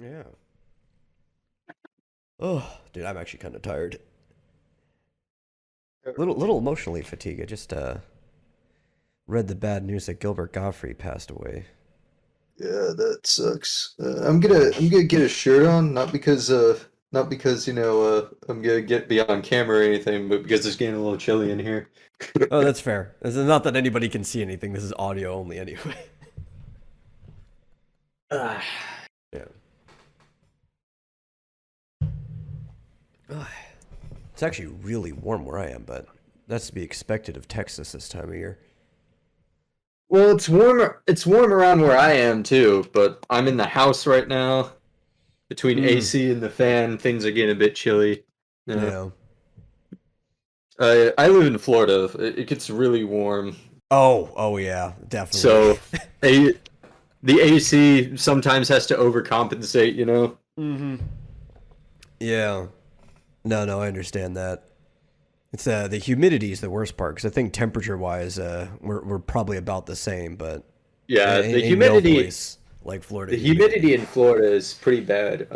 Yeah. Oh, dude, I'm actually kind of tired. Little emotionally fatigued. I just read the bad news that Gilbert Gottfried passed away. Yeah, that sucks. I'm gonna get a shirt on, not because I'm gonna get be on camera or anything, but because it's getting a little chilly in here. Oh, that's fair. This is not that anybody can see anything. This is audio only anyway. Ah. Yeah. Ugh. It's actually really warm where I am, but that's to be expected of Texas this time of year. Well, it's warmer. It's warm around where I am too, but I'm in the house right now. Between Mm. AC and the fan, things are getting a bit chilly. Yeah. Yeah. I live in Florida. It gets really warm, Oh yeah, definitely. so a, the AC sometimes has to overcompensate. Mm-hmm. Yeah. No, I understand that. It's the humidity is the worst part because I think temperature wise, we're probably about the same, but Yeah, ain't no place like Florida the humidity. humidity in Florida is pretty bad.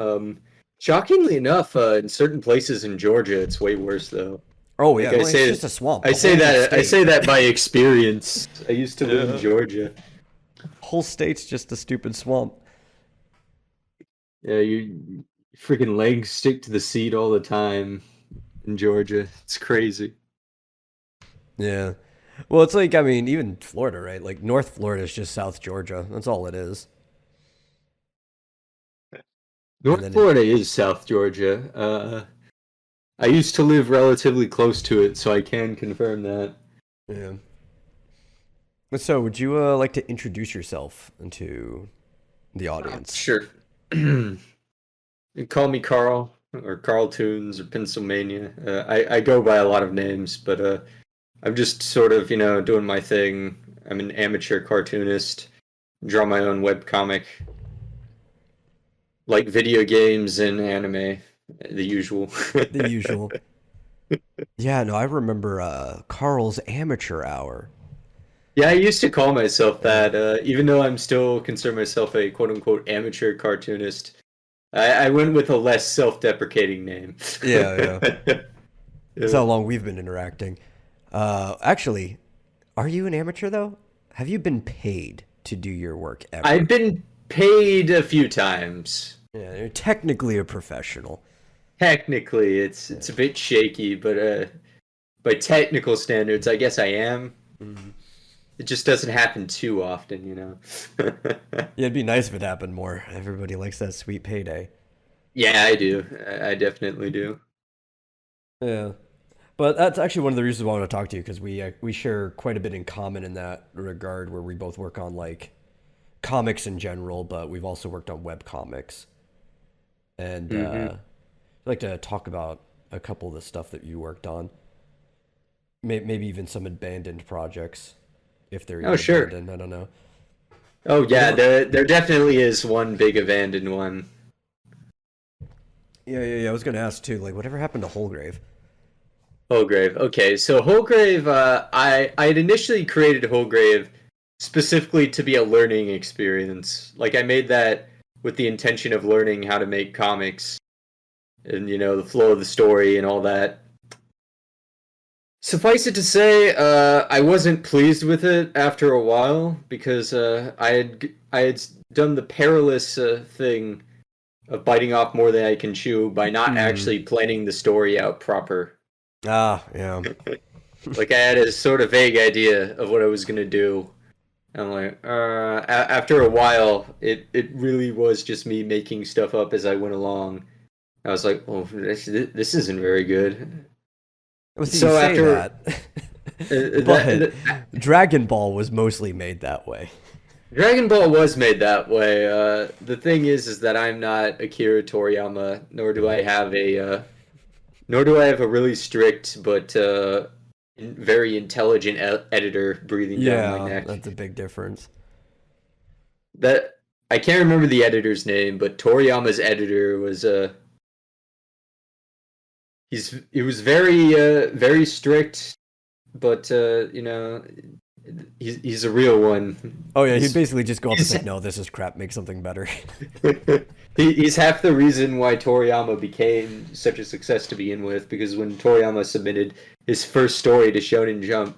Shockingly enough, in certain places in Georgia, it's way worse though. Oh Like yeah, well it's just a swamp. The whole I state. say that by experience. I used to live in Yeah. Georgia. Whole state's just a stupid swamp. Yeah, you freaking legs stick to the seat all the time in Georgia. It's crazy. Yeah. Well, it's like I mean, even Florida, right? Like North Florida is just South Georgia. That's all it is. And North then Florida is South Georgia. I used to live relatively close to it, so I can confirm that. yeah. So, would you like to introduce yourself into the audience? Sure. You call me Carl or Carltoons or Pennsylvania. I go by a lot of names, but I'm just sort of, doing my thing. I'm an amateur cartoonist, draw my own webcomic, like video games and anime, the usual. The usual. Yeah, no, I remember Carl's Amateur Hour. Yeah, I used to call myself Yeah, that, even though I'm still consider myself a quote unquote amateur cartoonist. I went with a less self-deprecating name. yeah. That's Yeah. how long we've been interacting. Actually, are you an amateur though? Have you been paid to do your work I've ever? been paid a few times. Yeah, you're technically a professional. Technically, it's Yeah. a bit shaky, but by technical standards, I guess I am. Mhm. It just doesn't happen too often. Yeah, it'd be nice if it happened more. Everybody likes that sweet payday. Yeah, I do. I definitely do. Yeah. But that's actually one of the reasons why I want to talk to you because we share quite a bit in common in that regard, where we both work on like comics in general, but we've also worked on web comics, and Hmm. I'd like to talk about a couple of the stuff that you worked on, maybe even some abandoned projects, if they're Oh, even sure. abandoned. I don't know. Oh, yeah. Whatever. There definitely is one big abandoned one. Yeah. I was gonna ask too, like, whatever happened to HullGrave? HullGrave. Okay, so HullGrave, I had initially created HullGrave specifically to be a learning experience. Like I made that with the intention of learning how to make comics and the flow of the story and all that. Suffice it to say, I wasn't pleased with it after a while because I had done the perilous thing of biting off more than I can chew by not Hmm. actually planning the story out proper. Ah, yeah. Like I had a sort of vague idea of what I was gonna do. I'm like, after a while, it really was just me making stuff up as I went along. I was like, well, this isn't very good. Well, see, you So say after that, but that, Dragon Ball was mostly made that way. Dragon Ball was made that way. The thing is that I'm not Akira Toriyama, nor do I have a really strict but very intelligent editor breathing down my Yeah, neck. that's a big difference. That I can't remember the editor's name, but Toriyama's editor was he was very strict, but he's a real one. Oh yeah, he'd He's basically just go up and he's say, "No, this is crap. Make something better." He's half the reason why Toriyama became such a success to begin with, because when Toriyama submitted his first story to Shonen Jump,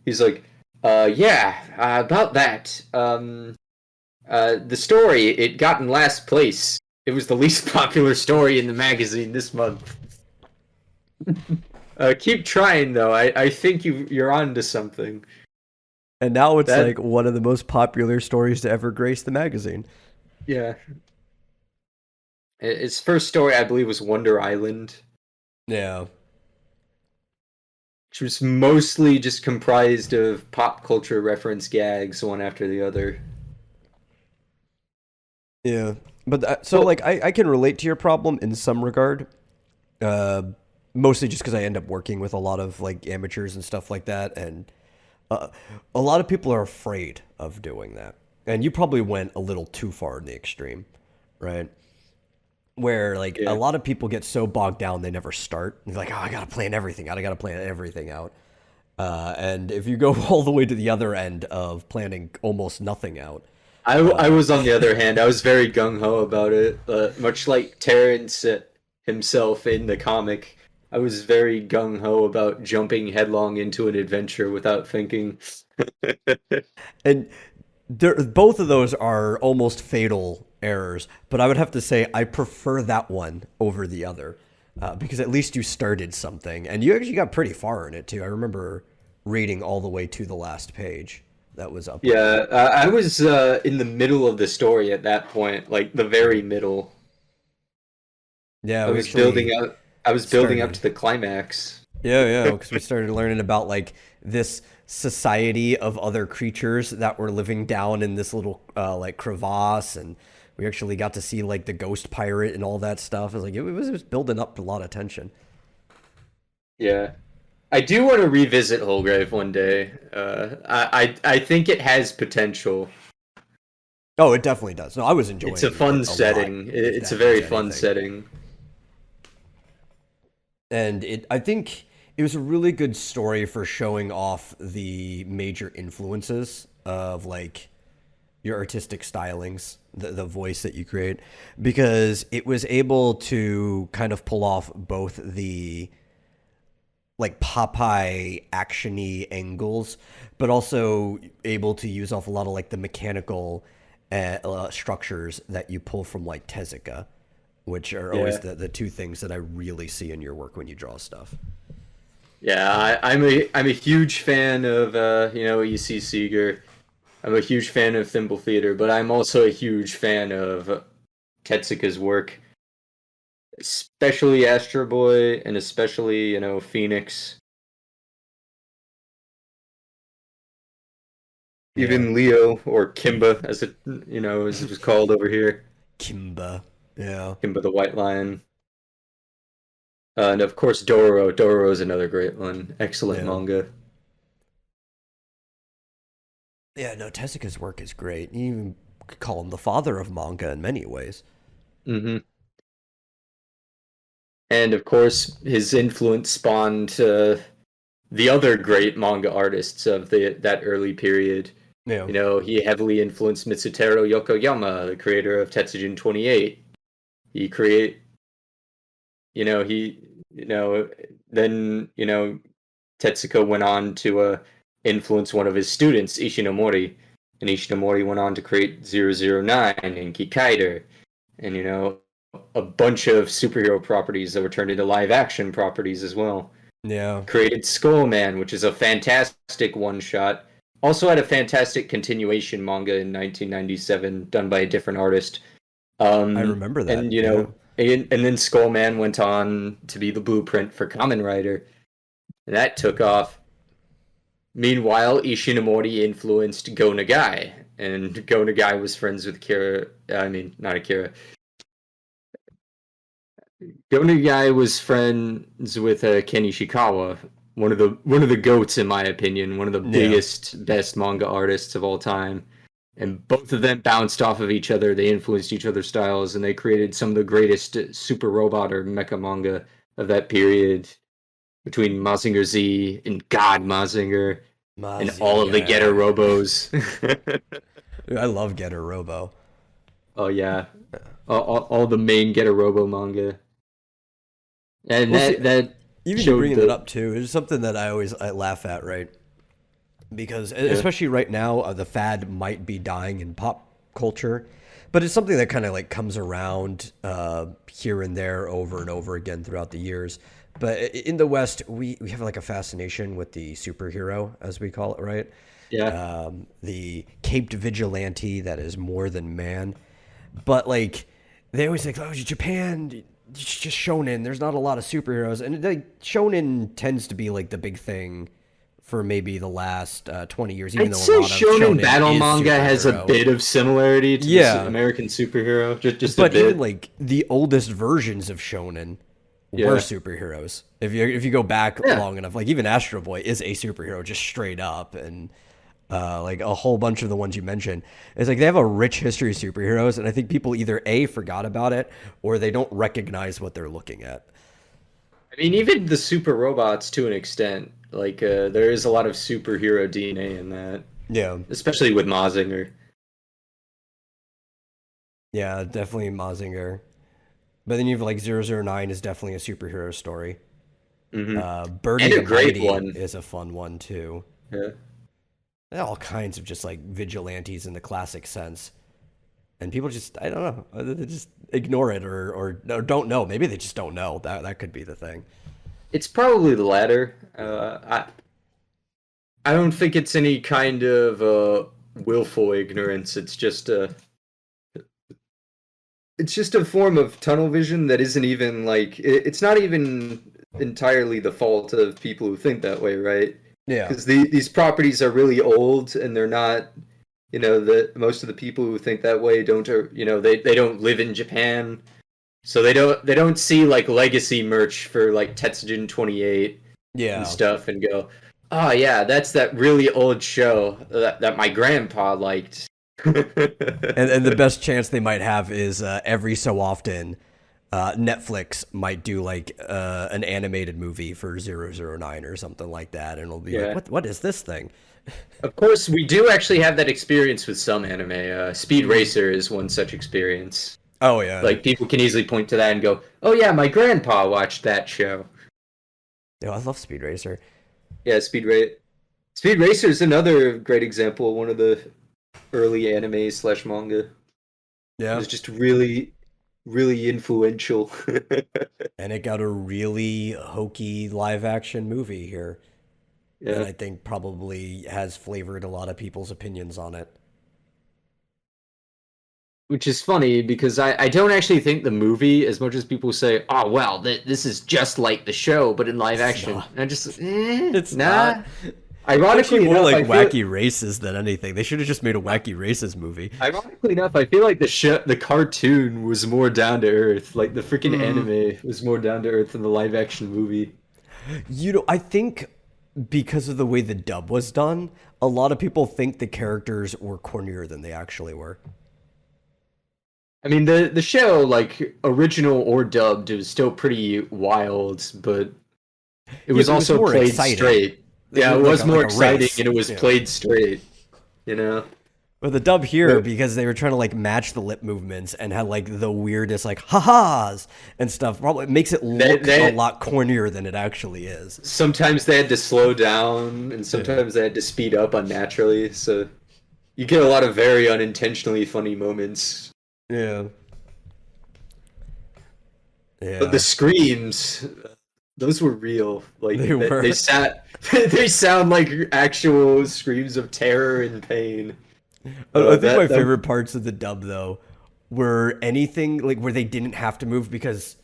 he's like, yeah, about that. The story, it got in last place. It was the least popular story in the magazine this month. Keep trying, though. I think you're on to something. And now it's That, like one of the most popular stories to ever grace the magazine. yeah. His first story, I believe, was Wonder Island, Yeah. which was mostly just comprised of pop culture reference gags, one after the other. Yeah. But so Well, like I can relate to your problem in some regard. Uh, Mostly just because I end up working with a lot of like amateurs and stuff like that, and uh, a lot of people are afraid of doing that. And you probably went a little too far in the extreme, right? Where like a yeah. lot of people get so bogged down they never start. They're like, oh, I gotta plan everything out. I gotta plan everything out. And if you go all the way to the other end of planning almost nothing out, I was on the other hand, I was very gung ho about it. Much like Terrence himself in the comic, I was very gung ho about jumping headlong into an adventure without thinking. and both of those are almost fatal errors. But I would have to say I prefer that one over the other because at least you started something, and you actually got pretty far in it too. I remember reading all the way to the last page that was uploaded. Yeah, I was in the middle of the story at that point, like the very middle. Yeah, I we was building actually up. I was building up started. to the climax. Yeah, yeah, because we started learning about like this society of other creatures that were living down in this little like crevasse, and we actually got to see like the ghost pirate and all that stuff. It was like it was building up a lot of tension. Yeah, I do want to revisit HullGrave one day. I think it has potential. Oh, it definitely does. No, I was It's a enjoying it fun a lot, setting. if It's a that means very fun anything. setting. And I think it was a really good story for showing off the major influences of like your artistic stylings, the voice that you create, because it was able to kind of pull off both the like Popeye actiony angles, but also able to use off a lot of like the mechanical structures that you pull from like Tezuka, which are always Yeah, the two things that I really see in your work when you draw stuff. yeah. I'm a huge fan of E.C. Seeger. I'm a huge fan of Thimble Theater, but I'm also a huge fan of Tetsuka's work, especially Astro Boy and especially Phoenix. Yeah, Even Leo or Kimba, as it was called over here, Kimba. Yeah, Kimba the White Lion, and of course Dororo. Dororo is another great one. Excellent yeah, manga. yeah. No, Tezuka's work is great. You even could call him the father of manga in many ways. Hmm. And of course, his influence spawned the other great manga artists of that early period. Yeah, He heavily influenced Mitsutaro Yokoyama, the creator of Tetsujin 28. He create, he, then Tetsuko went on to influence one of his students, Ishinomori, and Ishinomori went on to create 009 and Kikaider, and a bunch of superhero properties that were turned into live action properties as well. yeah. Created Skullman, which is a fantastic one shot. Also had a fantastic continuation manga in 1997 done by a different artist. I remember that. And Yeah, and then Skullman went on to be the blueprint for Kamen Rider. And that took off. Meanwhile, Ishinomori influenced Go Nagai, and Go Nagai was friends with Akira. I mean, not Akira. Go Nagai was friends with Ken Ishikawa, one of the goats in my opinion, one of the yeah, biggest, best manga artists of all time. And both of them bounced off of each other. They influenced each other's styles, and they created some of the greatest super robot or mecha manga of that period between Mazinger Z and God Mazinger and all of the Getter Mazinger. Robos. I love Getter Robo. Oh yeah. all the main Get a Robo manga, and Well, see, that even you showed bringing that the up too is something that I laugh at, right? Because yeah especially right now, the fad might be dying in pop culture, but it's something that kind of like comes around here and there over and over again throughout the years. But in the West, we have like a fascination with the superhero, as we call it, right? yeah. The caped vigilante that is more than man. But like they always think, oh, Japan, it's just shonen. There's not a lot of superheroes, and like shonen tends to be like the big thing for maybe the last 20 years, even I'd though a say lot of Shonen shonen battle is manga has a superhero. bit of similarity to the Yeah, American superhero, just a but even bit. like the oldest versions of shonen were Yeah, superheroes. If you go back yeah. long enough, like even Astro Boy is a superhero just straight up, and like a whole bunch of the ones you mentioned, it's like they have a rich history of superheroes, and I think people either a forgot about it or they don't recognize what they're looking at. I mean, even the super robots to an extent. Like, there is a lot of superhero DNA in that, Yeah, especially with Mazinger. yeah, definitely Mazinger. But then you have like 009 is definitely a superhero story. Hmm. And Birdie a the great Mighty one. is a fun one too. Yeah. All kinds of just like vigilantes in the classic sense. And people just, I don't know, they just ignore it or don't know. Maybe they just don't know. That could be the thing. It's probably the latter. I don't think it's any kind of willful ignorance. It's just a form of tunnel vision that isn't even like it's not even entirely the fault of people who think that way, right? Yeah. Because these properties are really old and they're not, the most of the people who think that way don't, they don't live in Japan, so they don't see like legacy merch for like Tetsujin 28 and Yeah. stuff and go, oh yeah, that's that really old show that my grandpa liked. And the best chance they might have is every so often Netflix might do like an animated movie for 009 or something like that. And it'll be like, Yeah. what is this thing? Of course, we do actually have that experience with some anime. Speed Racer is one such experience. Oh, yeah. Like people can easily point to that and go, "Oh yeah, my grandpa watched that show." Yeah, I love Speed Racer. Yeah, Speed Racer is another great example. One of the early anime slash manga. It Yeah. was just really, really influential. And it got a really hokey live action movie here that Yeah. I think probably has flavored a lot of people's opinions on it. Which is funny because I don't actually think the movie, as much as people say, oh, well, this is just like the show, but in live It's action. not. And I just, It's nah. not. It's actually Ironically more enough, like I feel. Wacky Races than anything. They should have just made a Wacky Races movie. Ironically enough, I feel like the cartoon was more down to earth. Like the freaking Mm. anime was more down to earth than the live action movie. I think because of the way the dub was done, a lot of people think the characters were cornier than they actually were. I mean, the show, like original or dubbed, it was still pretty wild, but it Yeah, was but it was also more played exciting. straight. Yeah, it Like was a, more like a exciting race. and it was Yeah. played straight. You know. But the dub here, But because they were trying to like match the lip movements and had like the weirdest like ha-has and stuff, probably makes it they, look a they lot cornier than it actually is. sometimes they had to slow down and Yeah. sometimes they had to speed up unnaturally. So you get a lot of very unintentionally funny moments. Yeah. But the Yeah. screams, those were real. Like They they were. they sound like actual screams of terror and pain. I think my That favorite parts of the dub though were anything like where they didn't have to move because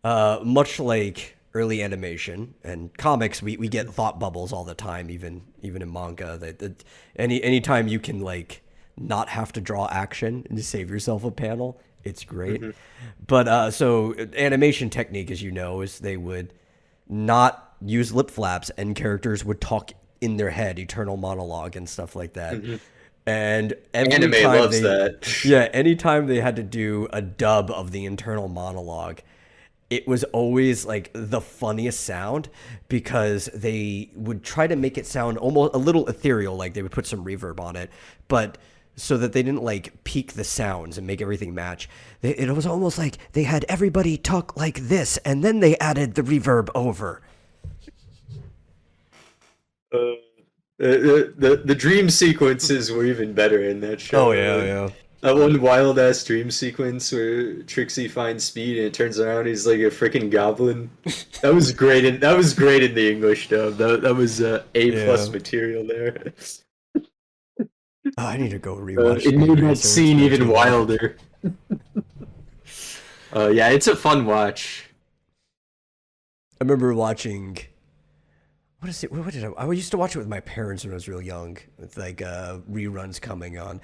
much like early animation and comics, we get thought bubbles all the time, even in manga. That anytime you can like not have to draw action and just save yourself a panel, it's great. Mhm. But so animation technique, as you know, is they would not use lip flaps and characters would talk in their head, eternal monologue and stuff like that. Mhm. And every Anime time loves they, that. yeah, anytime they had to do a dub of the internal monologue, it was always like the funniest sound because they would try to make it sound almost a little ethereal, like they would put some reverb on it, but so that they didn't like peak the sounds and make everything match. It was almost like they had everybody talk like this, and then they added the reverb over. Uh, the dream sequences were even better in that show. Oh yeah, yeah. That one wild ass dream sequence where Trixie finds Speed and it turns around, he's like a freaking goblin. That was great. That was great in the English dub. That was A+ material there. Oh, I need to go rewatch. It made that so scene even wilder. Yeah, it's a fun watch. I remember watching. What is it? What did I used to watch it with my parents when I was real young, with like reruns coming on.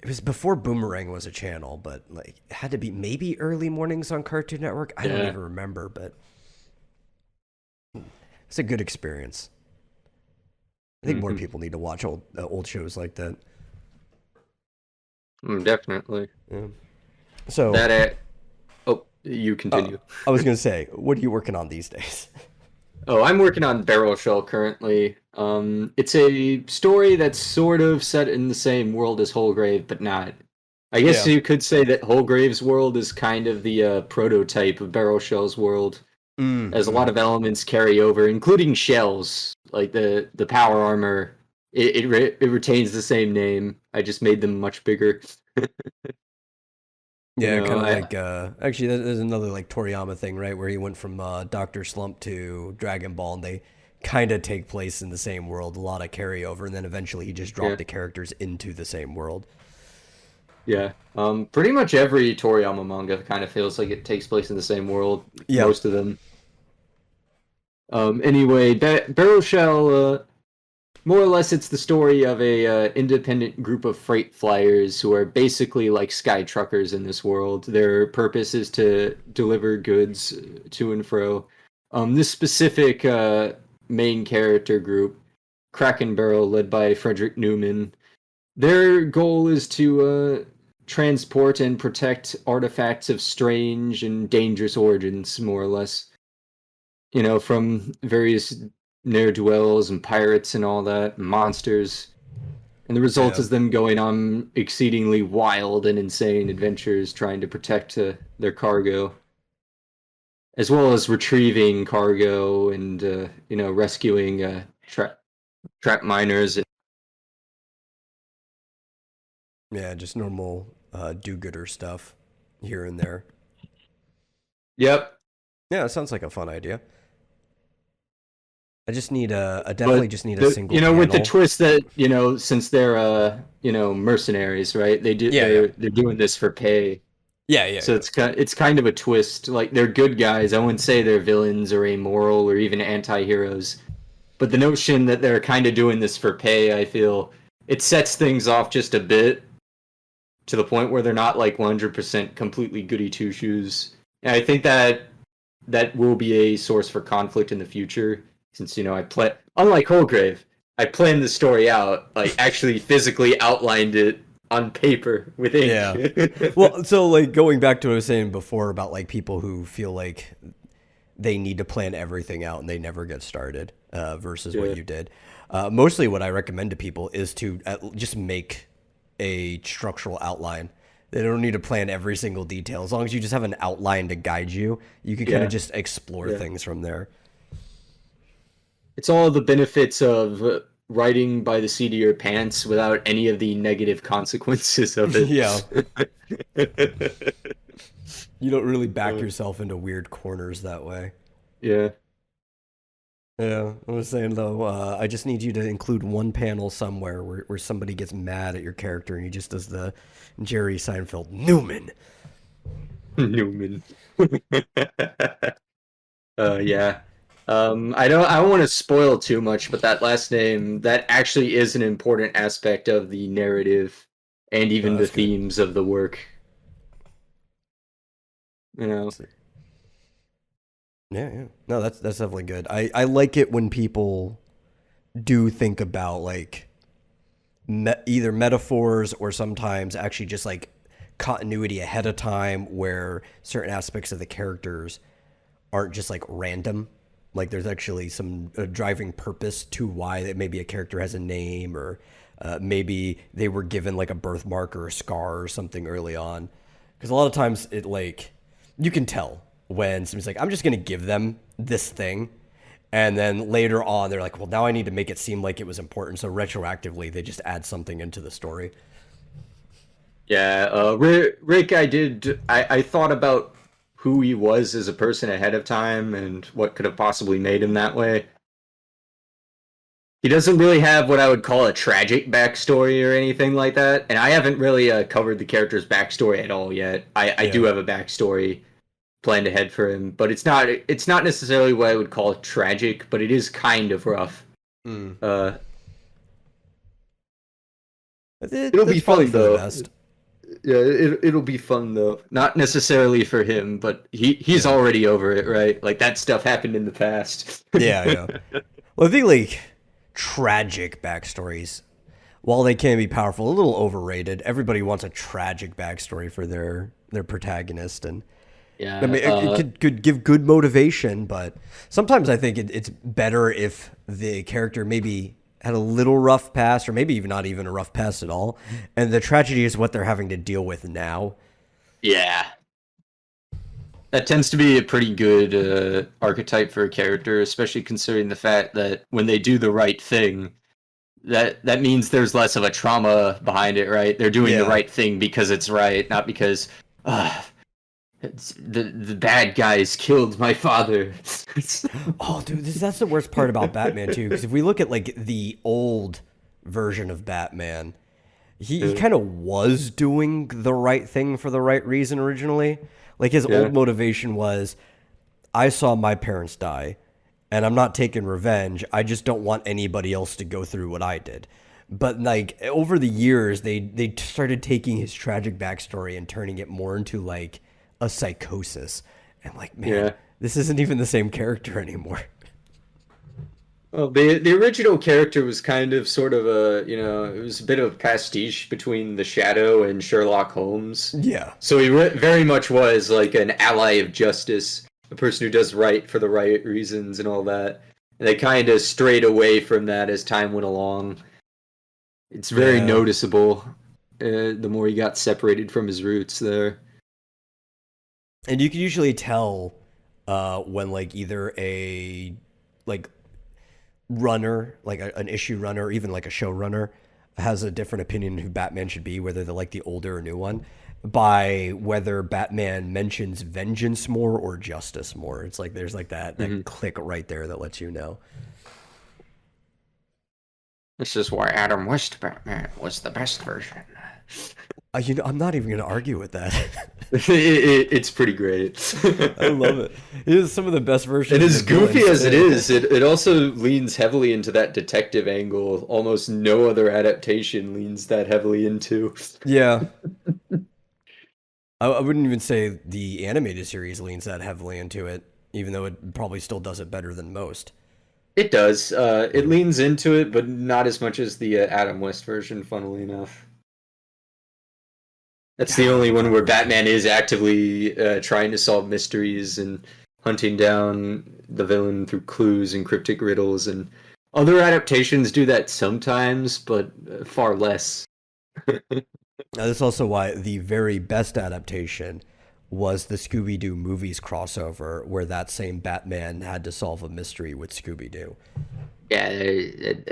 It was before Boomerang was a channel, but like it had to be maybe early mornings on Cartoon Network. I don't even remember, but it's a good experience. I think more people need to watch old shows like that. Definitely. Yeah. So that. Oh, you continue. I was gonna say, what are you working on these days? Oh, I'm working on Barrel Shell currently. It's a story that's sort of set in the same world as HullGrave, but not. I guess you could say that HullGrave's world is kind of the prototype of Barrel Shell's world, as a lot of elements carry over, including shells, like the power armor. It retains the same name. I just made them much bigger. Yeah, kind of like actually, there's another like Toriyama thing, right, where he went from Doctor Slump to Dragon Ball, and they kind of take place in the same world, a lot of carryover, and then eventually he just dropped the characters into the same world. Yeah, pretty much every Toriyama manga kind of feels like it takes place in the same world. Yeah. Most of them. Anyway, Barrel Shell. More or less, it's the story of a independent group of freight flyers who are basically like sky truckers in this world. Their purpose is to deliver goods to and fro. This specific main character group, Crack and Barrel, led by Frederick Newman, their goal is to transport and protect artifacts of strange and dangerous origins, more or less. You know, from various ne'er-do-wells and pirates and all that, and monsters. And the result is them going on exceedingly wild and insane adventures trying to protect their cargo, as well as retrieving cargo and, rescuing trap miners. Yeah, just normal do-gooder stuff here and there. Yep. Yeah, it sounds like a fun idea. I just need definitely just need a single panel. With the twist that, since they're mercenaries, right? They're doing this for pay. Yeah. So it's kind of a twist. Like, they're good guys. I wouldn't say they're villains or amoral or even anti-heroes. But the notion that they're kind of doing this for pay, I feel it sets things off just a bit to the point where they're not like 100% completely goody two-shoes. And I think that will be a source for conflict in the future. Since, unlike HullGrave, I planned the story out, like actually physically outlined it on paper with ink. Yeah. Well, so like going back to what I was saying before about like people who feel like they need to plan everything out and they never get started versus what you did. Mostly what I recommend to people is to just make a structural outline. They don't need to plan every single detail. As long as you just have an outline to guide you, you can kind of just explore things from there. It's all the benefits of writing by the seat of your pants without any of the negative consequences of it. Yeah. You don't really back yourself into weird corners that way. Yeah. Yeah. I was saying, though, I just need you to include one panel somewhere where somebody gets mad at your character and he just does the Jerry Seinfeld, Newman. Newman. Yeah. I don't want to spoil too much, but that last name, that actually is an important aspect of the narrative and even the themes of the work. Yeah. No, that's definitely good. I like it when people do think about like either metaphors or sometimes actually just like continuity ahead of time where certain aspects of the characters aren't just like random. Like there's actually some driving purpose to why that maybe a character has a name or Maybe they were given like a birthmark or a scar or something early on. Because a lot of times it like you can tell when somebody's like, I'm just gonna give them this thing, and then later on they're like, well, now I need to make it seem like it was important. So retroactively, they just add something into the story. Yeah, Rick, I thought about who he was as a person ahead of time and what could have possibly made him that way. He doesn't really have what I would call a tragic backstory or anything like that, and I haven't really covered the character's backstory at all yet. I do Yeah. have a backstory planned ahead for him, but it's not necessarily what I would call tragic, but it is kind of rough. Mm. Uh, it'll be That's probably fun for the though. best. Yeah, it'll be fun though. Not necessarily for him, but he's Yeah. already over it, right? Like that stuff happened in the past. Yeah, yeah. Well, I think like tragic backstories, while they can be powerful, a little overrated. Everybody wants a tragic backstory for their protagonist, and I Yeah, mean, it could give good motivation, but sometimes I think it's better if the character maybe had a little rough past, or maybe even not even a rough past at all, and the tragedy is what they're having to deal with now. yeah. That tends to be a pretty good archetype for a character, especially considering the fact that when they do the right thing, that means there's less of a trauma behind it, right? They're doing the Yeah. right thing because it's right, not because uh, the bad guys killed my father. Oh, dude, that's the worst part about Batman too. Because if we look at like the old version of Batman, he Yeah. kind of was doing the right thing for the right reason originally. Like his Yeah. old motivation was, I saw my parents die, and I'm not taking revenge. I just don't want anybody else to go through what I did. But like over the years, they started taking his tragic backstory and turning it more into like a psychosis. And like, man, Yeah. this isn't even the same character anymore. Well, the original character was kind of sort of it was a bit of a pastiche between the Shadow and Sherlock Holmes. Yeah. So he very much was like an ally of justice, a person who does right for the right reasons and all that. And they kind of strayed away from that as time went along. It's very Yeah. noticeable the more he got separated from his roots there. And you can usually tell when like either a like runner, like an issue runner, or even like a showrunner, has a different opinion who Batman should be, whether they're like the older or new one, by whether Batman mentions vengeance more or justice more. It's like there's like that Hmm. click right there that lets you know. This is why Adam West Batman was the best version. I'm not even going to argue with that. It's pretty great. I love it. It is some of the best versions And of as the goofy villains as it too. is, it also leans heavily into that detective angle. Almost no other adaptation leans that heavily into. Yeah. I wouldn't even say the animated series leans that heavily into it, even though it probably still does it better than most. It does. It Yeah. leans into it, but not as much as the Adam West version, funnily enough. That's the I only love one that where version. Batman is actively trying to solve mysteries and hunting down the villain through clues and cryptic riddles. And other adaptations do that sometimes, but far less. Now, that's also why the very best adaptation was the Scooby Doo movies crossover, where that same Batman had to solve a mystery with Scooby Doo. Yeah,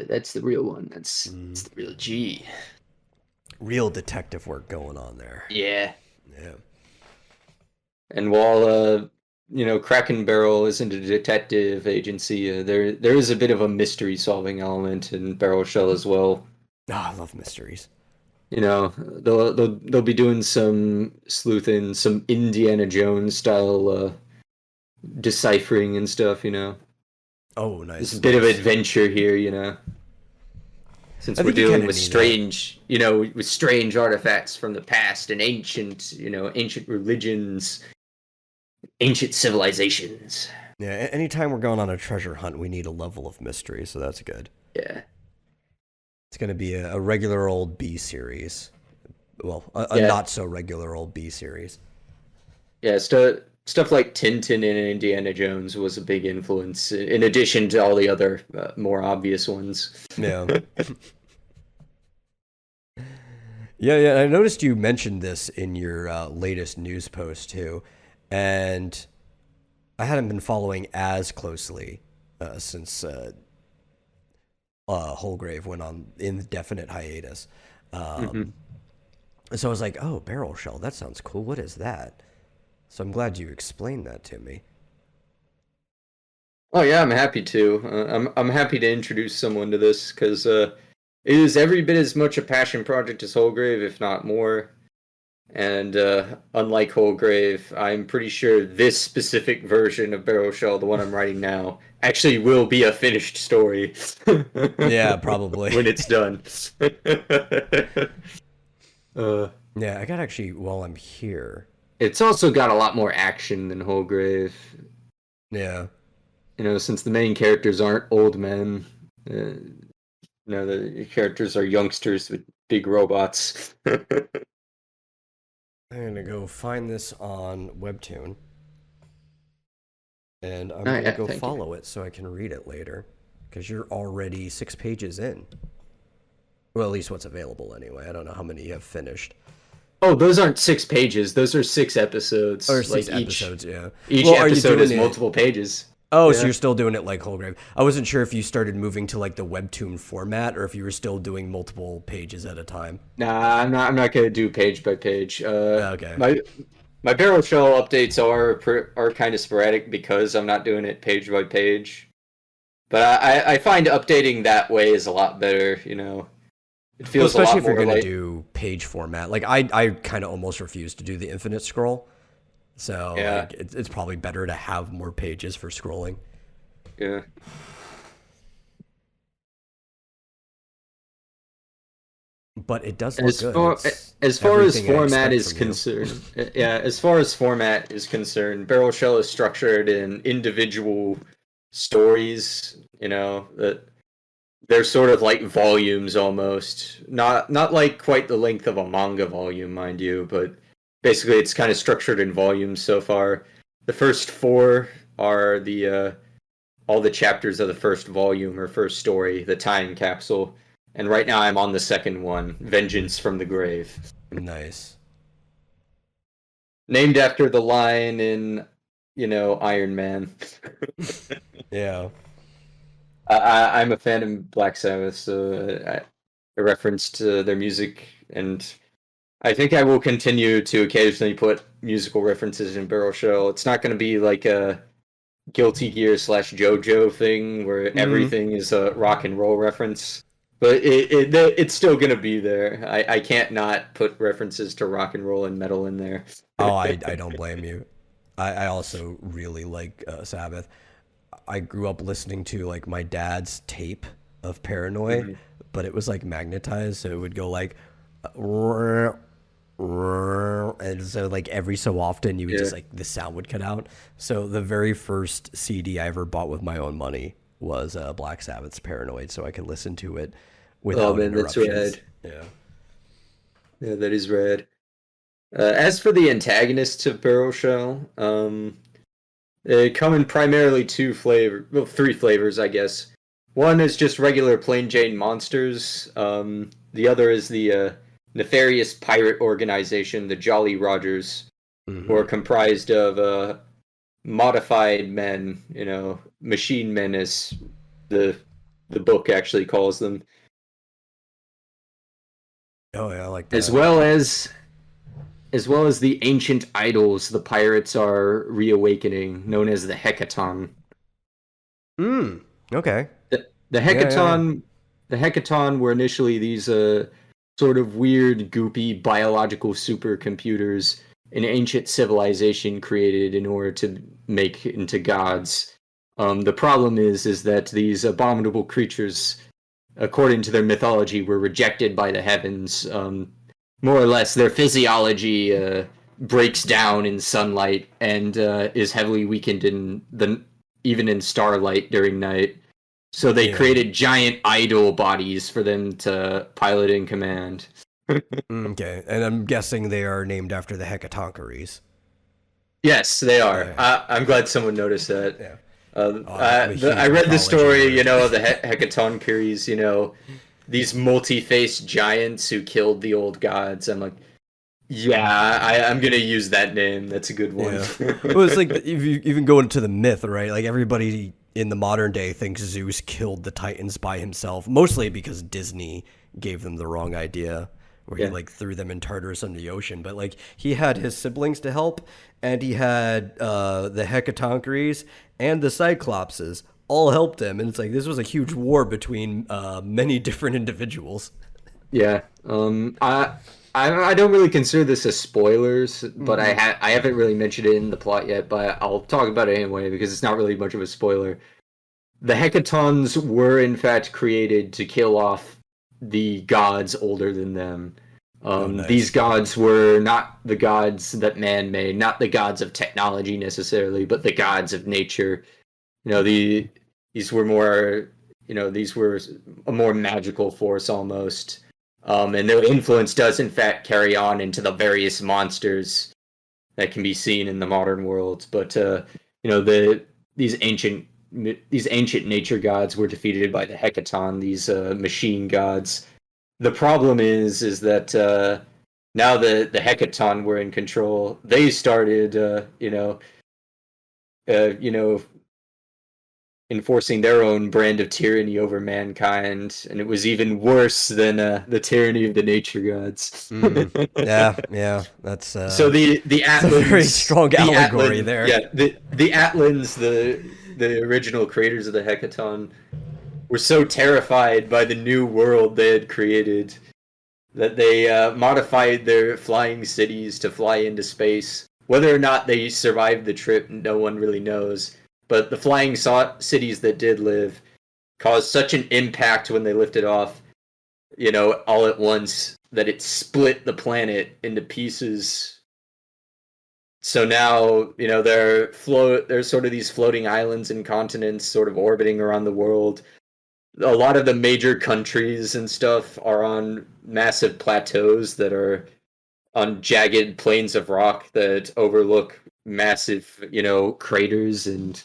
that's the real one. That's Mm. the real G. Real detective work going on there. Yeah. Yeah. And while Crack and Barrel isn't a detective agency, there is a bit of a mystery solving element in Barrel Shell as well. Ah, I love mysteries. They'll be doing some sleuthing, some Indiana Jones style deciphering and stuff. Oh, There's a nice, bit of nice. adventure here. Since I we're think you dealing kind of with need that. strange artifacts from the past and ancient religions, ancient civilizations. Yeah, anytime we're going on a treasure hunt, we need a level of mystery, so that's good. Yeah, It's going to be a regular old B series. Well, a yeah, not so regular old B series. yeah. Stuff like Tintin and Indiana Jones was a big influence, in addition to all the other more obvious ones. Yeah. Yeah, yeah. I noticed you mentioned this in your latest news post too, and I hadn't been following as closely since HullGrave went on indefinite hiatus. Hmm. So I was like, "Oh, barrel shell. That sounds cool. What is that?" So I'm glad you explained that to me. Oh yeah, I'm happy to. I'm happy to introduce someone to this because it is every bit as much a passion project as Wholegrave, if not more. And unlike Wholegrave, I'm pretty sure this specific version of Barrel Shell, the one I'm writing now, actually will be a finished story Yeah, probably. when it's done. uh, Yeah, I got actually while I'm here. it's also got a lot more action than Wholegrave. Yeah. You know, since the main characters aren't old men, the characters are youngsters with big robots. I'm gonna go find this on Webtoon, and I'm Oh gonna yeah, go thank you. follow it so I can read it later. Because you're already 6 pages in. Well, at least what's available anyway. I don't know how many you have finished. Oh, those aren't 6 pages. Those are 6 episodes. Or Like six each episodes, yeah. each Well, are you episode doing is it? multiple pages. Oh, so Yeah. you're still doing it like Wholegrave. I wasn't sure if you started moving to like the Webtoon format or if you were still doing multiple pages at a time. Nah, I'm not gonna do page by page. Okay. My barrel shell updates are kind of sporadic because I'm not doing it page by page. But I find updating that way is a lot better. You know, it Well, feels a especially lot if you're more gonna like do page format. Like I kind of almost refuse to do the infinite scroll. So yeah, like it's probably better to have more pages for scrolling. yeah. But it does look As good. far It's as far as everything I format expect is from you. concerned, yeah, as far as format is concerned, Barrel Shell is structured in individual stories. You know that they're sort of like volumes almost, not like quite the length of a manga volume, mind you, but basically it's kind of structured in volumes so far. The first four are the all the chapters of the first volume or first story, the time capsule. And right now I'm on the second one, Vengeance from the Grave. Nice. Named after the line in, Iron Man. Yeah. I'm a fan of Black Sabbath, so I referenced their music, and I think I will continue to occasionally put musical references in Barrel Shell. It's not going to be like a Guilty Gear slash JoJo thing where Mm. everything is a rock and roll reference. But it's still gonna be there. I can't not put references to rock and roll and metal in there. Oh, I don't blame you. I also really like Sabbath. I grew up listening to like my dad's tape of Paranoid, Mhm. but it was like magnetized, so it would go like, and so like every so often you would Yeah. just like the sound would cut out. So the very first CD I ever bought with my own money was Black Sabbath's Paranoid, so I could listen to it Oh without man, that's interruptions. rad. Yeah. Yeah, that is rad. As for the antagonists of Barrel Shell, they come in primarily three flavors, I guess. One is just regular plain Jane monsters. The other is the nefarious pirate organization, the Jolly Rogers, who are Hmm. comprised of modified men, machine men, as the the book actually calls them, Oh yeah, I like as that. well as as well as the ancient idols the pirates are reawakening, known as the Hecaton. Mm. Okay. The Yeah, yeah, yeah. Hecaton were initially these sort of weird, goopy biological supercomputers an ancient civilization created in order to make into gods. The problem is that these abominable creatures, according to their mythology, were rejected by the heavens. More or less, their physiology breaks down in sunlight and is heavily weakened even in starlight during night. So they Yeah. created giant idol bodies for them to pilot and command. Okay. And I'm guessing they are named after the Hecatoncheires. Yes, they are. Yeah. I'm glad someone noticed that. Yeah. I'm a I huge read the mythology story, nerd. of the Hecaton Curies, these multi-faced giants who killed the old gods. I'm like, yeah, I'm gonna use that name. That's a good one. Yeah. Well, it's like if you even go into the myth, right? Like everybody in the modern day thinks Zeus killed the Titans by himself, mostly because Disney gave them the wrong idea, where he Yeah. like threw them in Tartarus under the ocean. But like he had his siblings to help, and he had the Hecatonchires and the Cyclopses all helped him, and it's like this was a huge war between many different individuals. Yeah. I don't really consider this as spoilers, but I haven't really mentioned it in the plot yet, but I'll talk about it anyway because it's not really much of a spoiler. The Hecatons were in fact created to kill off the gods older than them. Oh, These nice. gods were not the gods that man made, not the gods of technology necessarily, but the gods of nature. You know, these were more, these were a more magical force almost. And their influence does in fact carry on into the various monsters that can be seen in the modern world. But these ancient these ancient nature gods were defeated by the Hecaton, these machine gods. The problem is that now the Hecaton were in control. They started, you know, enforcing their own brand of tyranny over mankind, and it was even worse than the tyranny of the nature gods. Yeah, yeah, that's So the it's a very Atlans, strong allegory there. the Atlans, the original creators of the Hecaton, were so terrified by the new world they had created that they modified their flying cities to fly into space. Whether or not they survived the trip, no one really knows. But the flying cities that did live caused such an impact when they lifted off, all at once that it split the planet into pieces. So now, there's sort of these floating islands and continents sort of orbiting around the world. A lot of the major countries and stuff are on massive plateaus that are on jagged plains of rock that overlook massive, craters and,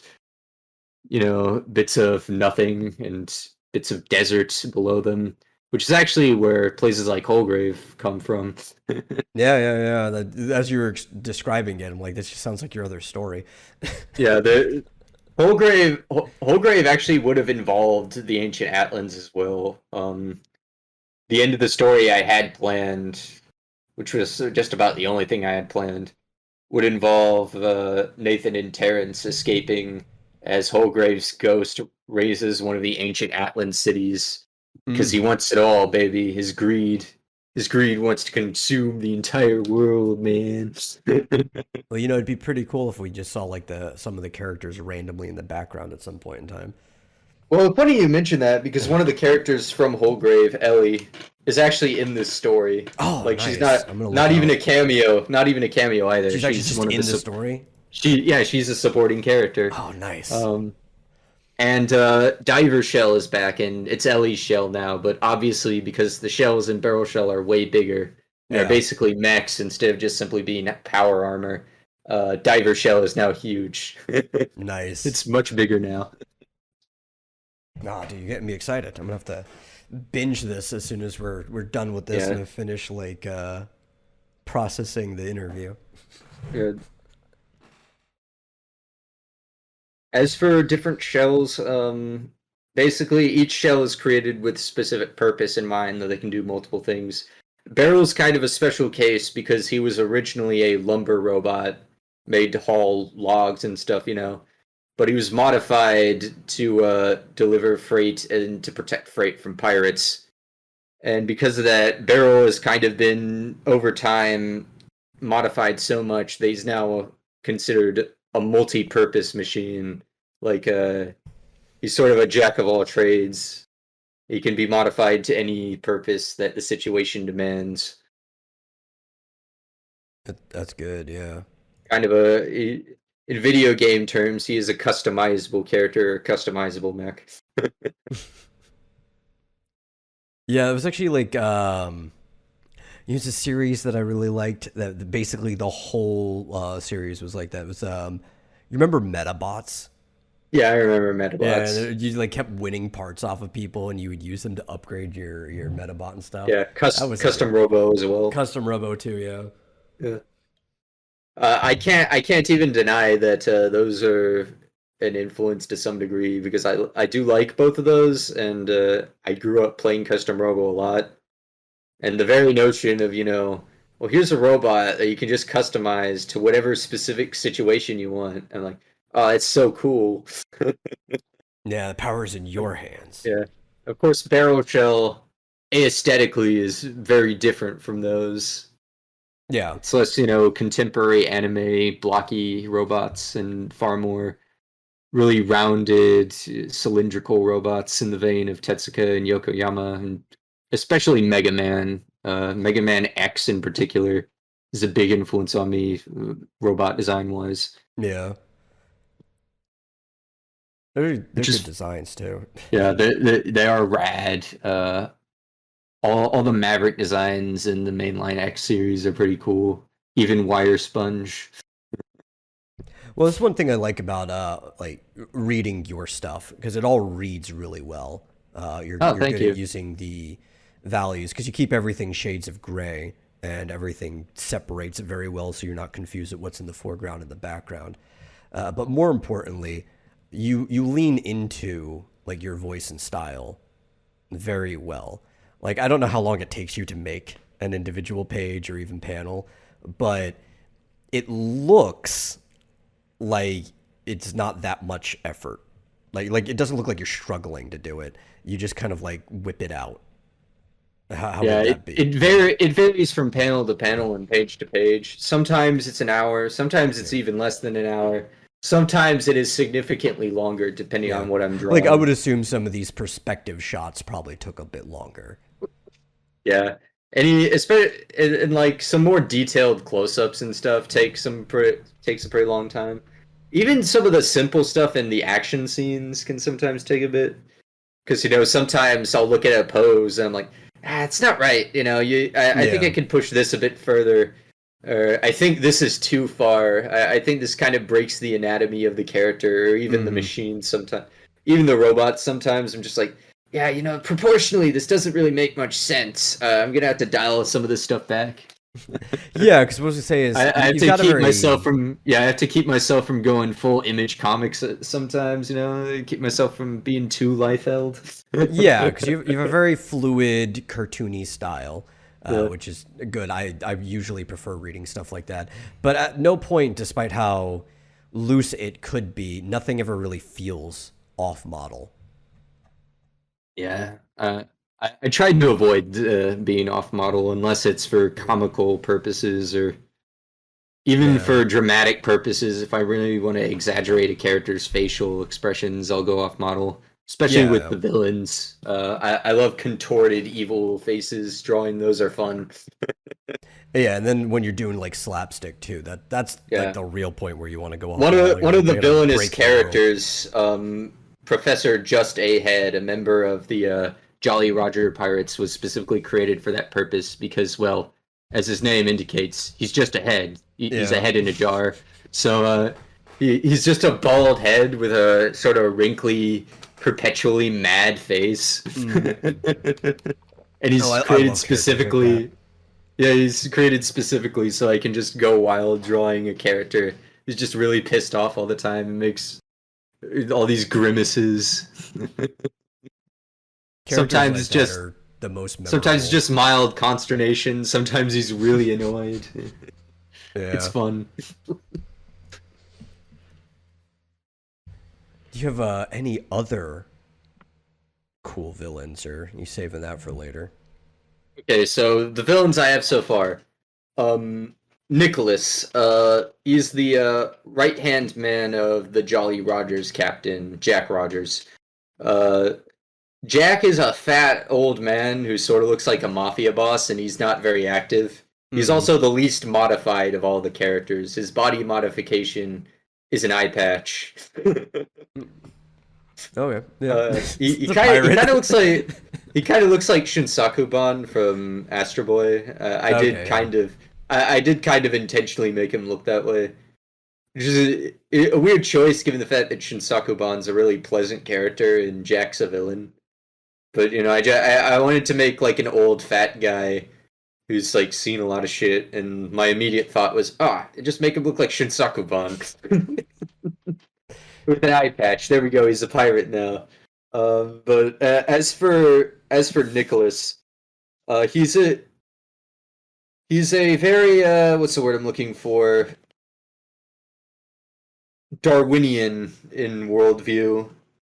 bits of nothing and bits of desert below them, which is actually where places like HullGrave come from. Yeah, yeah, yeah. As you were describing it, I'm like, this just sounds like your other story. Yeah, the Wholegrave actually would have involved the ancient Atlans as well. The end of the story I had planned, which was just about the only thing I had planned, would involve Nathan and Terrence escaping as Wholegrave's ghost raises one of the ancient Atlan cities because he wants it all, baby. His greed wants to consume the entire world, man. Well, it'd be pretty cool if we just saw like the some of the characters randomly in the background at some point in time. Well, funny you mention that because one of the characters from Wholegrave, Ellie, is actually in this story. Oh, Like she's nice. not I'm gonna look not even out. a cameo, not even a cameo either. She's actually She's just one of in the the story. she's a supporting character. Oh, nice. Um, and Diver Shell is back, and it's Ellie's shell now. But obviously, because the shells in Barrel Shell are way bigger, and are Yeah, basically mechs instead of just simply being power armor, Diver Shell is now huge. nice. It's much bigger now. Nah, dude, you're getting me excited. I'm gonna have to binge this as soon as we're done with this Yeah. and I finish like processing the interview. Yeah. As for different shells, basically each shell is created with specific purpose in mind, though they can do multiple things. Barrel's kind of a special case because he was originally a lumber robot made to haul logs and stuff, but he was modified to deliver freight and to protect freight from pirates. And because of that, Barrel has kind of been, over time, modified so much that he's now considered a multi-purpose machine. Like, he's sort of a jack of all trades. He can be modified to any purpose that the situation demands. That's good. Yeah. Kind of in video game terms, he is a customizable character, a customizable mech. Yeah, it was actually like it's a series that I really liked. That basically the whole series was like that. It was you remember Metabots? Yeah, I remember Yeah, Metabots. and you like kept winning parts off of people, and you would use them to upgrade your Metabot and stuff. Yeah, That was like custom a Robo as well. custom Robo too. Yeah. Yeah. I can't even deny that those are an influence to some degree because I do like both of those, and I grew up playing custom Robo a lot. And the very notion of, well, here's a robot that you can just customize to whatever specific situation you want. And like, oh, it's so cool. Yeah, the power is in your hands. Yeah. Of course, Barrel Shell aesthetically is very different from those. Yeah. It's less, contemporary anime blocky robots and far more really rounded cylindrical robots in the vein of Tetsuka and Yokoyama, and especially Mega Man. Mega Man X in particular is a big influence on me, robot design wise. Yeah. They're Which good is, designs too. yeah, they are rad. All the Maverick designs in the mainline X series are pretty cool. Even Wire Sponge. Well, that's one thing I like about like reading your stuff because it all reads really well. Oh, You're thank good at you. using the values because you keep everything shades of gray and everything separates it very well, so you're not confused at what's in the foreground and the background. But more importantly, you lean into like your voice and style very well. Like I don't know how long it takes you to make an individual page or even panel, but it looks like it's not that much effort. Like it doesn't look like you're struggling to do it. You just kind of like whip it out. How Yeah, would that be? it varies from panel to panel and page to page. Sometimes it's an hour, sometimes Yeah. it's even less than an hour. Sometimes it is significantly longer depending Yeah. on what I'm Like I drawing. would assume some of these perspective shots probably took a bit longer. Yeah. Especially and like some more detailed close-ups and stuff takes a pretty long time. Even some of the simple stuff in the action scenes can sometimes take a bit. Because sometimes I'll look at a pose and I'm like, it's not right. I think I Yeah. could push this a bit further. Or I think this is too far. I think this kind of breaks the anatomy of the character, or even the Hmm. machine. Sometimes, even the robots. Sometimes I'm just like, yeah, proportionally, this doesn't really make much sense. I'm gonna have to dial some of this stuff back. Yeah, because what I was gonna say is I have you've to got a keep myself very from I have to keep myself from going full image comics sometimes. Keep myself from being too life held. yeah, because you have a very fluid, cartoony style, Yeah. which is good. I usually prefer reading stuff like that, but at no point, despite how loose it could be, nothing ever really feels off model. Yeah, I tried to avoid being off model unless it's for comical purposes or even Yeah, for dramatic purposes. If I really want to exaggerate a character's facial expressions, I'll go off model. Especially with yeah, the villains. I love contorted evil faces. Drawing those are fun. yeah. And then when you're doing like slapstick too, that's like Yeah. the real point where you want to go off model. One You're of like, the I gotta villainous break the world. characters, Professor Just A Head, a member of the Jolly Roger Pirates, was specifically created for that purpose because, well, as his name indicates, he's just a head. He's a Yeah. head in a jar. So he's just a bald head with a sort of wrinkly, perpetually mad face, Hmm. and Oh, he's I created love characters like that. specifically. Yeah, he's created specifically so I can just go wild drawing a character who's just really pissed off all the time and makes all these grimaces. Characters sometimes like it's that just are the most sometimes it's memorable. just mild consternation. Sometimes he's really annoyed. It's Yeah. fun. Do you have any other cool villains, or are you saving that for later? Okay, so the villains I have so far. Um, Nicholas. He's the right hand man of the Jolly Rogers captain, Jack Rogers. Uh, Jack is a fat old man who sort of looks like a mafia boss, and he's not very active. He's Hmm. also the least modified of all the characters. His body modification is an eye patch. Okay. Yeah. He The he pirate. kind of looks like Shinsakuban from Astro Boy. Okay. Yeah. I did kind of intentionally make him look that way. which is a weird choice given the fact that Shinsakuban's a really pleasant character and Jack's a villain. But I wanted to make like an old fat guy who's like seen a lot of shit, and my immediate thought was, just make him look like Shinsakuban with an eye patch. There we go. He's a pirate now. But as for Nicholas, he's a very what's the word I'm looking for? Darwinian in worldview.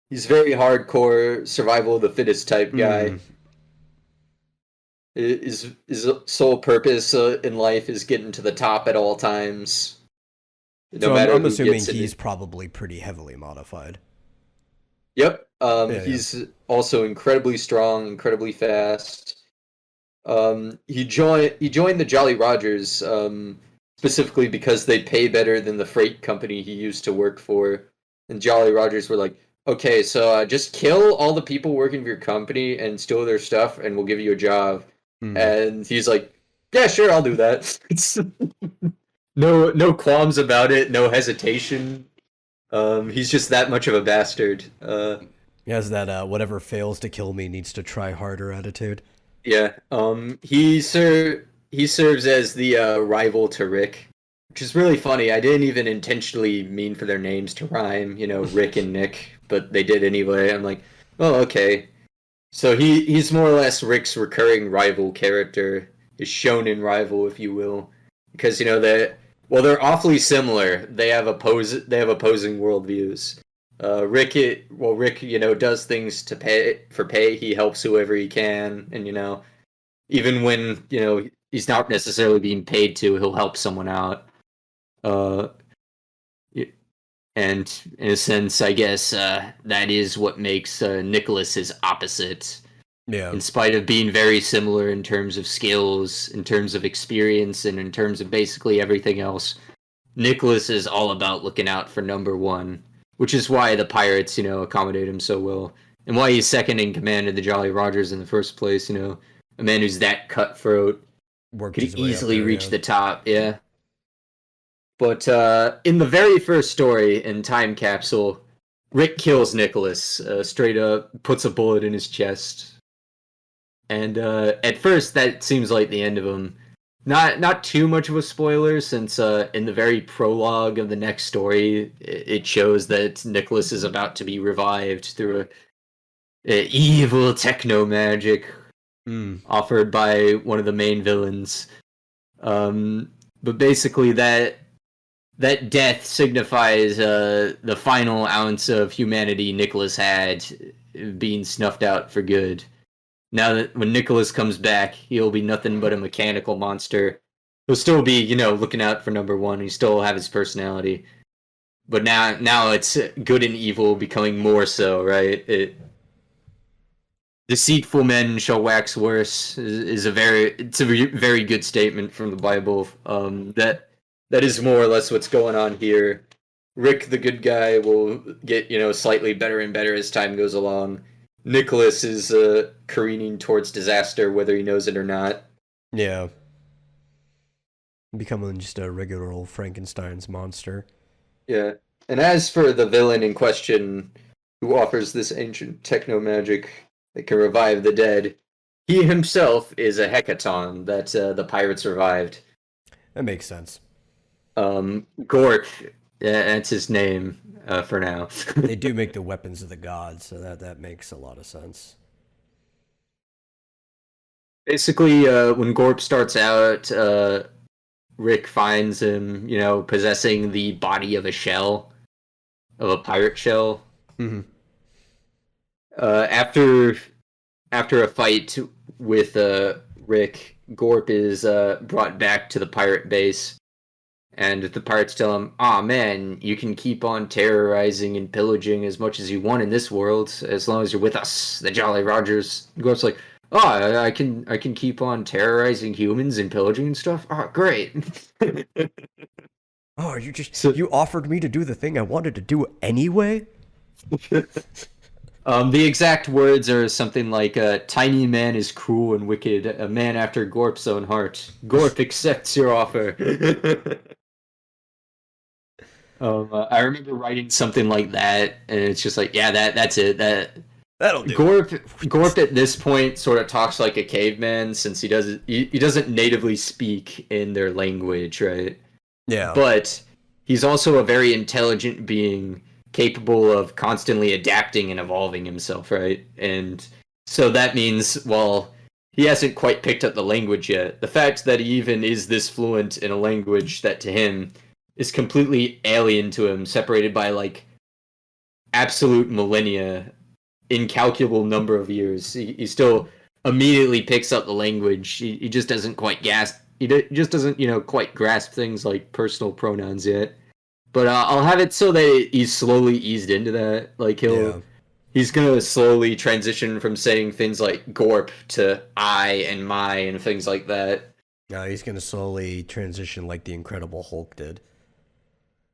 He's very hardcore survival of the fittest type guy. His sole purpose in life is getting to the top at all times. No So matter I'm who assuming gets it. he's probably pretty heavily modified. Yep. Yeah, He's also incredibly strong, incredibly fast. He joined the Jolly Rogers specifically because they pay better than the freight company he used to work for. And Jolly Rogers were like, okay, so just kill all the people working for your company and steal their stuff, and we'll give you a job. And he's like, yeah, sure, I'll do that. No qualms about it, no hesitation. He's just that much of a bastard. He has that whatever fails to kill me needs to try harder attitude. Yeah. He serves as the rival to Rick, which is really funny. I didn't even intentionally mean for their names to rhyme, Rick and Nick, but they did anyway. I'm like, oh, okay. So he's more or less Rick's recurring rival character, his shonen rival, if you will, because they're awfully similar. They have opposing worldviews. Rick, does things to pay. He helps whoever he can, and even when he's not necessarily being paid to, he'll help someone out. And in a sense, I guess that is what makes Nicholas his opposite. Yeah. In spite of being very similar in terms of skills, in terms of experience, and in terms of basically everything else, Nicholas is all about looking out for number one, which is why the pirates, accommodate him so well, and why he's second in command of the Jolly Rogers in the first place. A man who's that cutthroat could easily reach the top. Yeah. But in the very first story in Time Capsule, Rick kills Nicholas, straight up puts a bullet in his chest. And at first, that seems like the end of him. Not too much of a spoiler, since in the very prologue of the next story, it shows that Nicholas is about to be revived through a evil techno magic offered by one of the main villains. But basically, that death signifies the final ounce of humanity Nicholas had being snuffed out for good. Now that when Nicholas comes back, he'll be nothing but a mechanical monster. He'll still be, looking out for number one. He still have his personality. But now it's good and evil becoming more so, right? Deceitful men shall wax worse is a very good statement from the Bible. That is more or less what's going on here. Rick, the good guy, will get, slightly better and better as time goes along. Nicholas is careening towards disaster, whether he knows it or not. Yeah. Becoming just a regular old Frankenstein's monster. Yeah. And as for the villain in question, who offers this ancient techno magic that can revive the dead, he himself is a hecaton that the pirates revived. That makes sense. Gork, that's his name for now. They do make the weapons of the gods, so that makes a lot of sense. Basically, when Gorp starts out, Rick finds him, possessing the body of a shell, of a pirate shell. Mm-hmm. After a fight with Rick, Gorp is brought back to the pirate base. And the pirates tell him, man, you can keep on terrorizing and pillaging as much as you want in this world, as long as you're with us, the Jolly Rogers. Gorp's like, I can keep on terrorizing humans and pillaging and stuff? Great. You offered me to do the thing I wanted to do anyway? The exact words are something like, tiny man is cruel and wicked, a man after Gorp's own heart. Gorp accepts your offer. I remember writing something like that, and it's just like, yeah, that's it. That That'll do. Gorp at this point sort of talks like a caveman since he doesn't natively speak in their language, right? Yeah. But he's also a very intelligent being capable of constantly adapting and evolving himself, right? And so that means, well, he hasn't quite picked up the language yet. The fact that he even is this fluent in a language that to him is completely alien to him, separated by like absolute millennia, incalculable number of years. He still immediately picks up the language. He just doesn't quite grasp. Just doesn't quite grasp things like personal pronouns yet. But I'll have it so that he's slowly eased into that. Like Yeah. he's gonna slowly transition from saying things like gorp to I and my and things like that. Now he's gonna slowly transition like the Incredible Hulk did.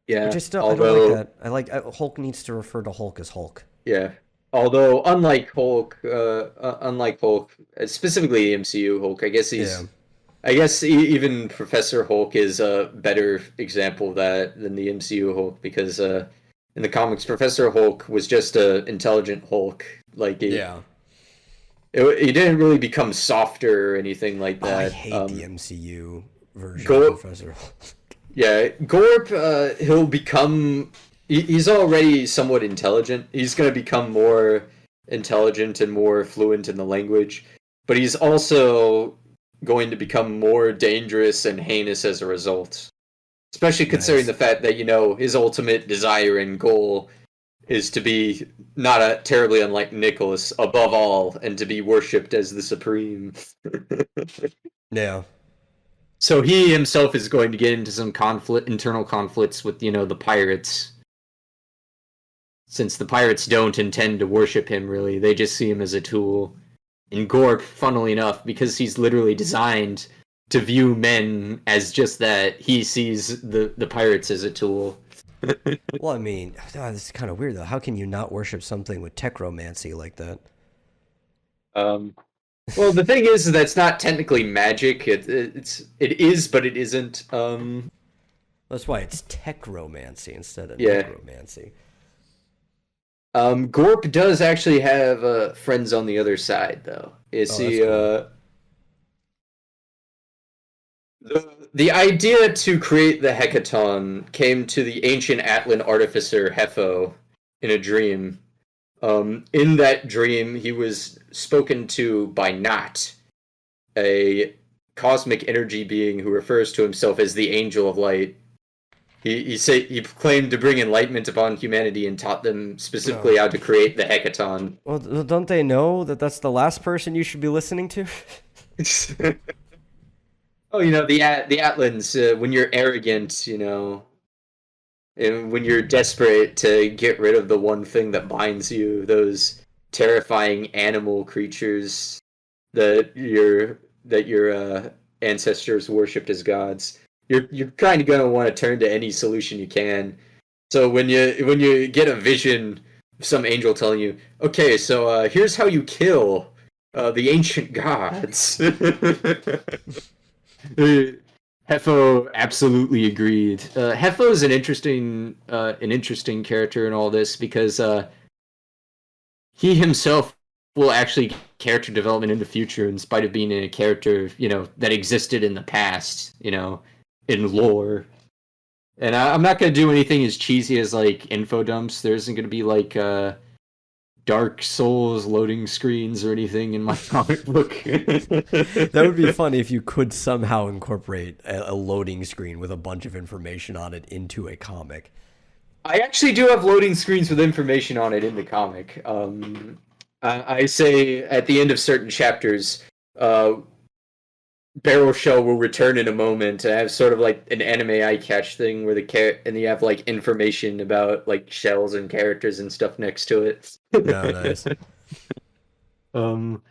Which Yeah. I don't like Although that. I like Hulk needs to refer to Hulk as Hulk. yeah. Although unlike Hulk, specifically the MCU Hulk, Yeah. I guess even Professor Hulk is a better example of that than the MCU Hulk because in the comics, Professor Hulk was just a intelligent Hulk. Like Yeah. he didn't really become softer or anything like Oh, I that. hate the MCU version of Gorp, Professor Hulk. yeah, Gorp, he'll become. He's already somewhat intelligent. He's going to become more intelligent and more fluent in the language, but he's also going to become more dangerous and heinous as a result. Especially considering Nice. the fact that his ultimate desire and goal is to be not a terribly unlike Nicholas above all, and to be worshipped as the supreme. Yeah. So he himself is going to get into some internal conflicts with the pirates, since the pirates don't intend to worship him really. They just see him as a tool. And Gorp, funnily enough, because he's literally designed to view men as just that, he sees the pirates as a tool. Well, I mean, this is kind of weird though. How can you not worship something with techromancy like that? Um, well, the thing is that's not technically magic. It is, but it isn't. That's why it's techromancy instead of Yeah. necromancy. Gorp does actually have friends on the other side, though. Is Oh, that's he? cool. The idea to create the hecaton came to the ancient Atlan artificer Hefo in a dream. In that dream, he was spoken to by Not, a cosmic energy being who refers to himself as the Angel of Light. He claimed to bring enlightenment upon humanity and taught them specifically No. how to create the hecaton. Well, don't they know that that's the last person you should be listening to? Oh, the Atlans. When you're arrogant, and when you're desperate to get rid of the one thing that binds you, those terrifying animal creatures that your ancestors worshipped as gods, you're kind of gonna want to turn to any solution you can. So when you get a vision of some angel telling you, okay, so here's how you kill the ancient gods. Hefo absolutely agreed. Hefo is an interesting character in all this because he himself will actually get character development in the future, in spite of being in a character that existed in the past, in lore. And I'm not going to do anything as cheesy as like info dumps. There isn't going to be like Dark Souls loading screens or anything in my comic book. That would be funny if you could somehow incorporate a loading screen with a bunch of information on it into a comic. I actually do have loading screens with information on it in the comic. I say at the end of certain chapters, Barrel Shell will return in a moment. I have sort of like an anime eye catch thing where and you have like information about like shells and characters and stuff next to it. No, nice. Um,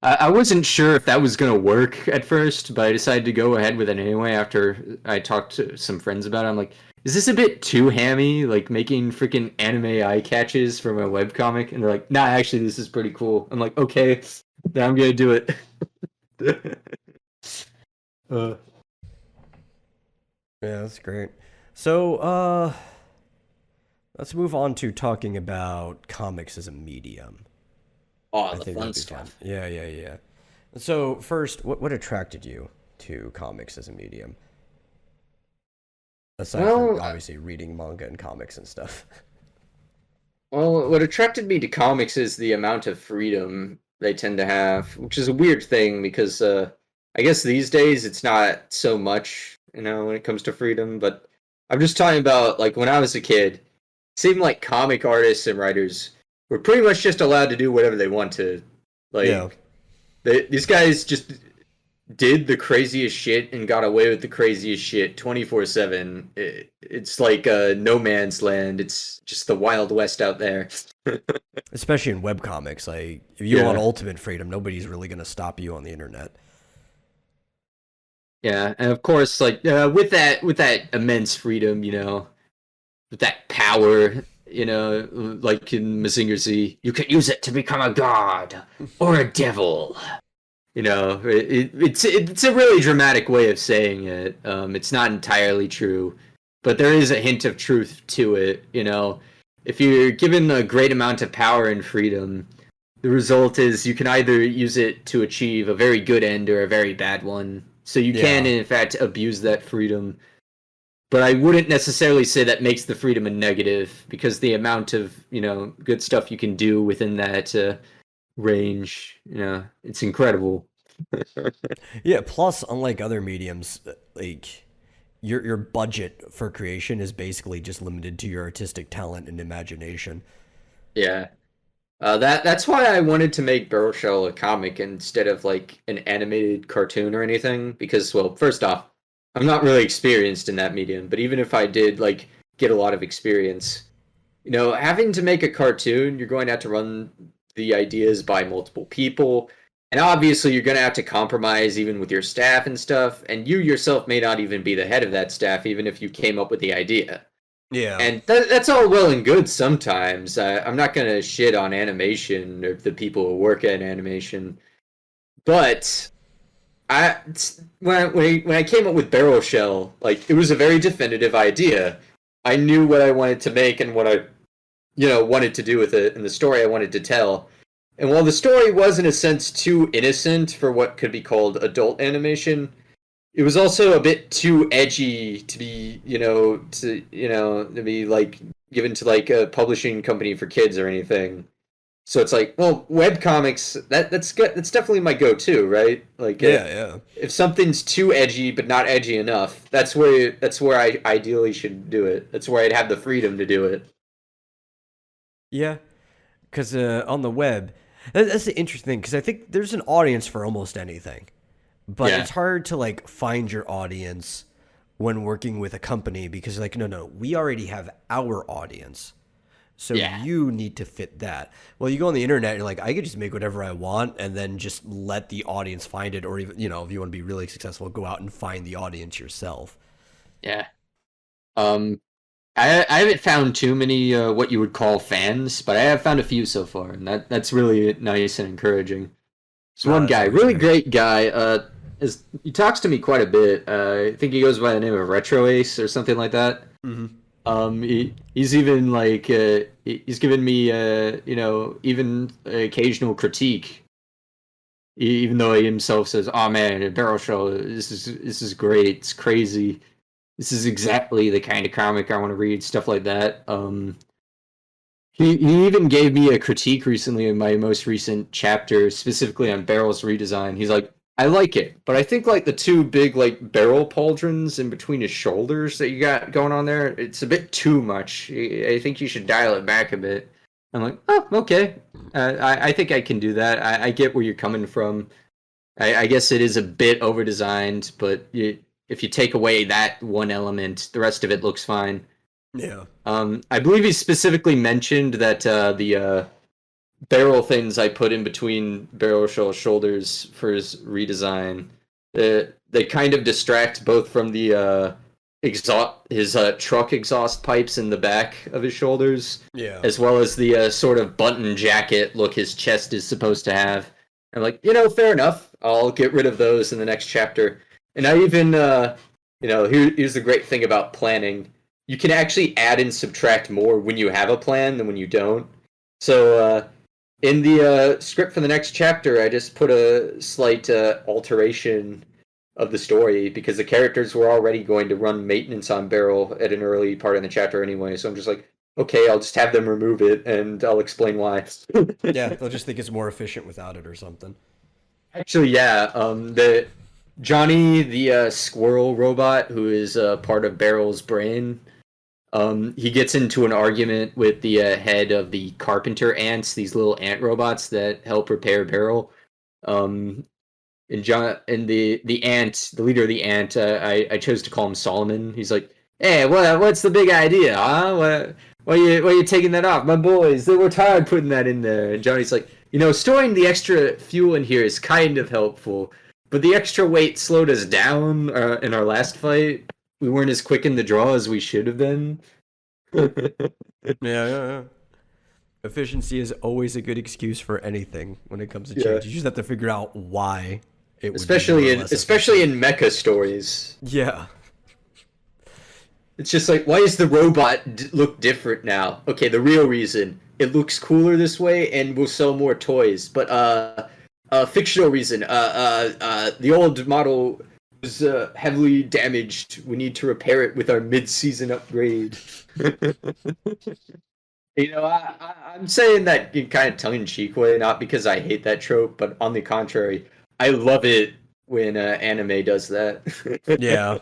I wasn't sure if that was gonna work at first, but I decided to go ahead with it anyway after I talked to some friends about it. I'm like, is this a bit too hammy, like making freaking anime eye catches from a webcomic? And they're like, nah, actually, this is pretty cool. I'm like, okay, then I'm gonna do it. Yeah, that's great. So, Let's move on to talking about comics as a medium. Oh, I the think fun that'd be fun. stuff. Yeah, yeah, yeah. So first, what attracted you to comics as a medium? Aside from Well, obviously reading manga and comics and stuff. what attracted me to comics is the amount of freedom they tend to have, which is a weird thing because I guess these days it's not so much, when it comes to freedom. But I'm just talking about like when I was a kid, it seemed like comic artists and writers were pretty much just allowed to do whatever they wanted. Yeah. Like these guys just did the craziest shit and got away with the craziest shit 24/7. It's like no man's land. It's just the Wild West out there. Especially in webcomics. Like, if you want Yeah. ultimate freedom, nobody's really going to stop you on the internet. Yeah, and of course, like with that immense freedom, with that power, like in Mazinger Z, you can use it to become a god or a devil. It's a really dramatic way of saying it. It's not entirely true, but there is a hint of truth to it. If you're given a great amount of power and freedom, the result is you can either use it to achieve a very good end or a very bad one. So you can, Yeah. in fact, abuse that freedom. But I wouldn't necessarily say that makes the freedom a negative because the amount of good stuff you can do within that range, it's incredible. Yeah, plus unlike other mediums, like your budget for creation is basically just limited to your artistic talent and imagination. Yeah. That's why I wanted to make Barrel Shell a comic instead of like an animated cartoon or anything. Because, well, first off, I'm not really experienced in that medium. But even if I did like get a lot of experience, having to make a cartoon, you're going to have to run the ideas by multiple people, and obviously you're going to have to compromise even with your staff and stuff. And you yourself may not even be the head of that staff, even if you came up with the idea. Yeah. And that's all well and good sometimes. I'm not going to shit on animation or the people who work at animation. But when I came up with Barrel Shell, like it was a very definitive idea. I knew what I wanted to make and what I wanted to do with it and the story I wanted to tell. And while the story was in a sense too innocent for what could be called adult animation, it was also a bit too edgy to be, to be like given to like a publishing company for kids or anything. So it's like, well, webcomics, that's good. That's definitely my go-to, right? Like, Yeah, yeah. if something's too edgy but not edgy enough, that's where I ideally should do it. That's where I'd have the freedom to do it. Yeah. Because on the web, that's the interesting thing. Because I think there's an audience for almost anything, but Yeah, it's hard to like find your audience when working with a company because like no, we already have our audience. So yeah, you need to fit that. Well, you go on the internet, and you're like, I could just make whatever I want and then just let the audience find it. Or even, if you want to be really successful, go out and find the audience yourself. yeah. Um, I haven't found too many what you would call fans, but I have found a few so far, and that's really nice and encouraging. There's No, one that's guy, always really great. great guy. He talks to me quite a bit. I think he goes by the name of Retro Ace or something like that. Hmm. He's even like he's given me even occasional critique, even though he himself says, "Oh man, a barrel show. This is great. It's crazy. This is exactly the kind of comic I want to read." Stuff like that. He even gave me a critique recently in my most recent chapter, specifically on Barrel's redesign. He's like, I like it, but I think like the two big like barrel pauldrons in between his shoulders that you got going on there, it's a bit too much. I think you should dial it back a bit. I'm like, oh, okay. I think I can do that. I get where you're coming from. I guess it is a bit over designed, but if you take away that one element, the rest of it looks fine. Yeah. I believe he specifically mentioned that the barrel things I put in between barrel shell shoulders for his redesign, they kind of distract both from the exhaust his truck exhaust pipes in the back of his shoulders, Yeah. as well as the sort of button jacket look his chest is supposed to have. I'm like, fair enough. I'll get rid of those in the next chapter. And I even, here's the great thing about planning. you can actually add and subtract more when you have a plan than when you don't. So in the script for the next chapter, I just put a slight alteration of the story because the characters were already going to run maintenance on Barrel at an early part in the chapter anyway. So I'm just like, okay, I'll just have them remove it, and I'll explain why. Yeah, they'll just think it's more efficient without it or something. Actually, yeah, the Johnny, the squirrel robot, who is part of Barrel's brain, he gets into an argument with the head of the carpenter ants, these little ant robots that help repair Barrel. And John and the ant, the leader of the ant, I chose to call him Solomon. He's like, "Hey, what's the big idea, huh? Why you taking that off, my boys? They were tired putting that in there." And Johnny's like, storing the extra fuel in here is kind of helpful, but the extra weight slowed us down in our last fight. We weren't as quick in the draw as we should have been. Yeah. Efficiency is always a good excuse for anything when it comes to change. Yeah. You just have to figure out why it would Especially be in more or less especially efficient. in mecha stories. Yeah. It's just like, why does the robot look different now? Okay, the real reason, it looks cooler this way and will sell more toys. But fictional reason, the old model was heavily damaged. We need to repair it with our mid-season upgrade. I'm saying that in kind of tongue-in-cheek way, not because I hate that trope, but on the contrary, I love it when anime does that. Yeah.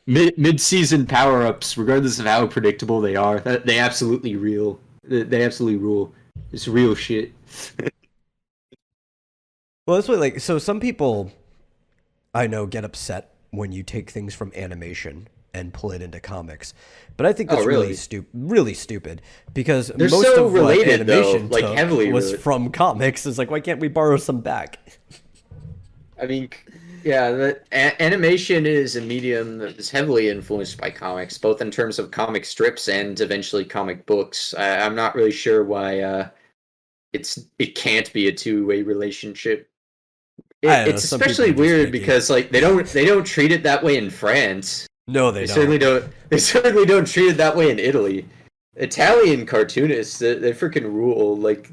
Mid-season power-ups, regardless of how predictable they are, they absolutely real. They absolutely rule. It's real shit. Well, that's what, like, so some people I know get upset when you take things from animation and pull it into comics. But I think Oh, that's really? really stupid because They're most so of what related, though, animation like, took heavily was related. from comics. It's like, why can't we borrow some back? I mean, yeah, animation is a medium that is heavily influenced by comics, both in terms of comic strips and eventually comic books. I'm not really sure why it can't be a two-way relationship. I don't know. It's Some people especially are just weird picky. because like they don't treat it that way in France. No, they They don't. certainly don't. They certainly don't treat it that way in Italy. Italian cartoonists, they freaking rule. Like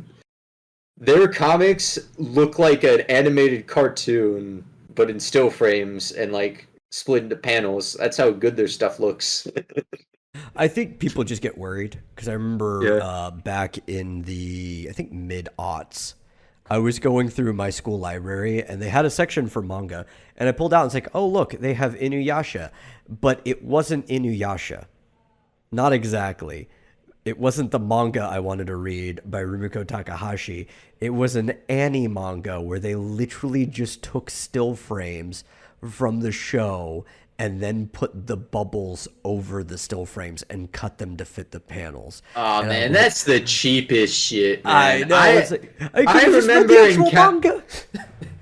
their comics look like an animated cartoon, but in still frames and like split into panels. That's how good their stuff looks. I think people just get worried because I remember Yeah. back in the, I think, mid-aughts, I was going through my school library and they had a section for manga. And I pulled out and it's like, oh, look, they have Inuyasha. But it wasn't Inuyasha. Not exactly. It wasn't the manga I wanted to read by Rumiko Takahashi. It was an anime manga where they literally just took still frames from the show and then put the bubbles over the still frames and cut them to fit the panels. Oh And man, I'm like, that's the cheapest shit, I man. know. It's like, I could I have just read remember the actual manga.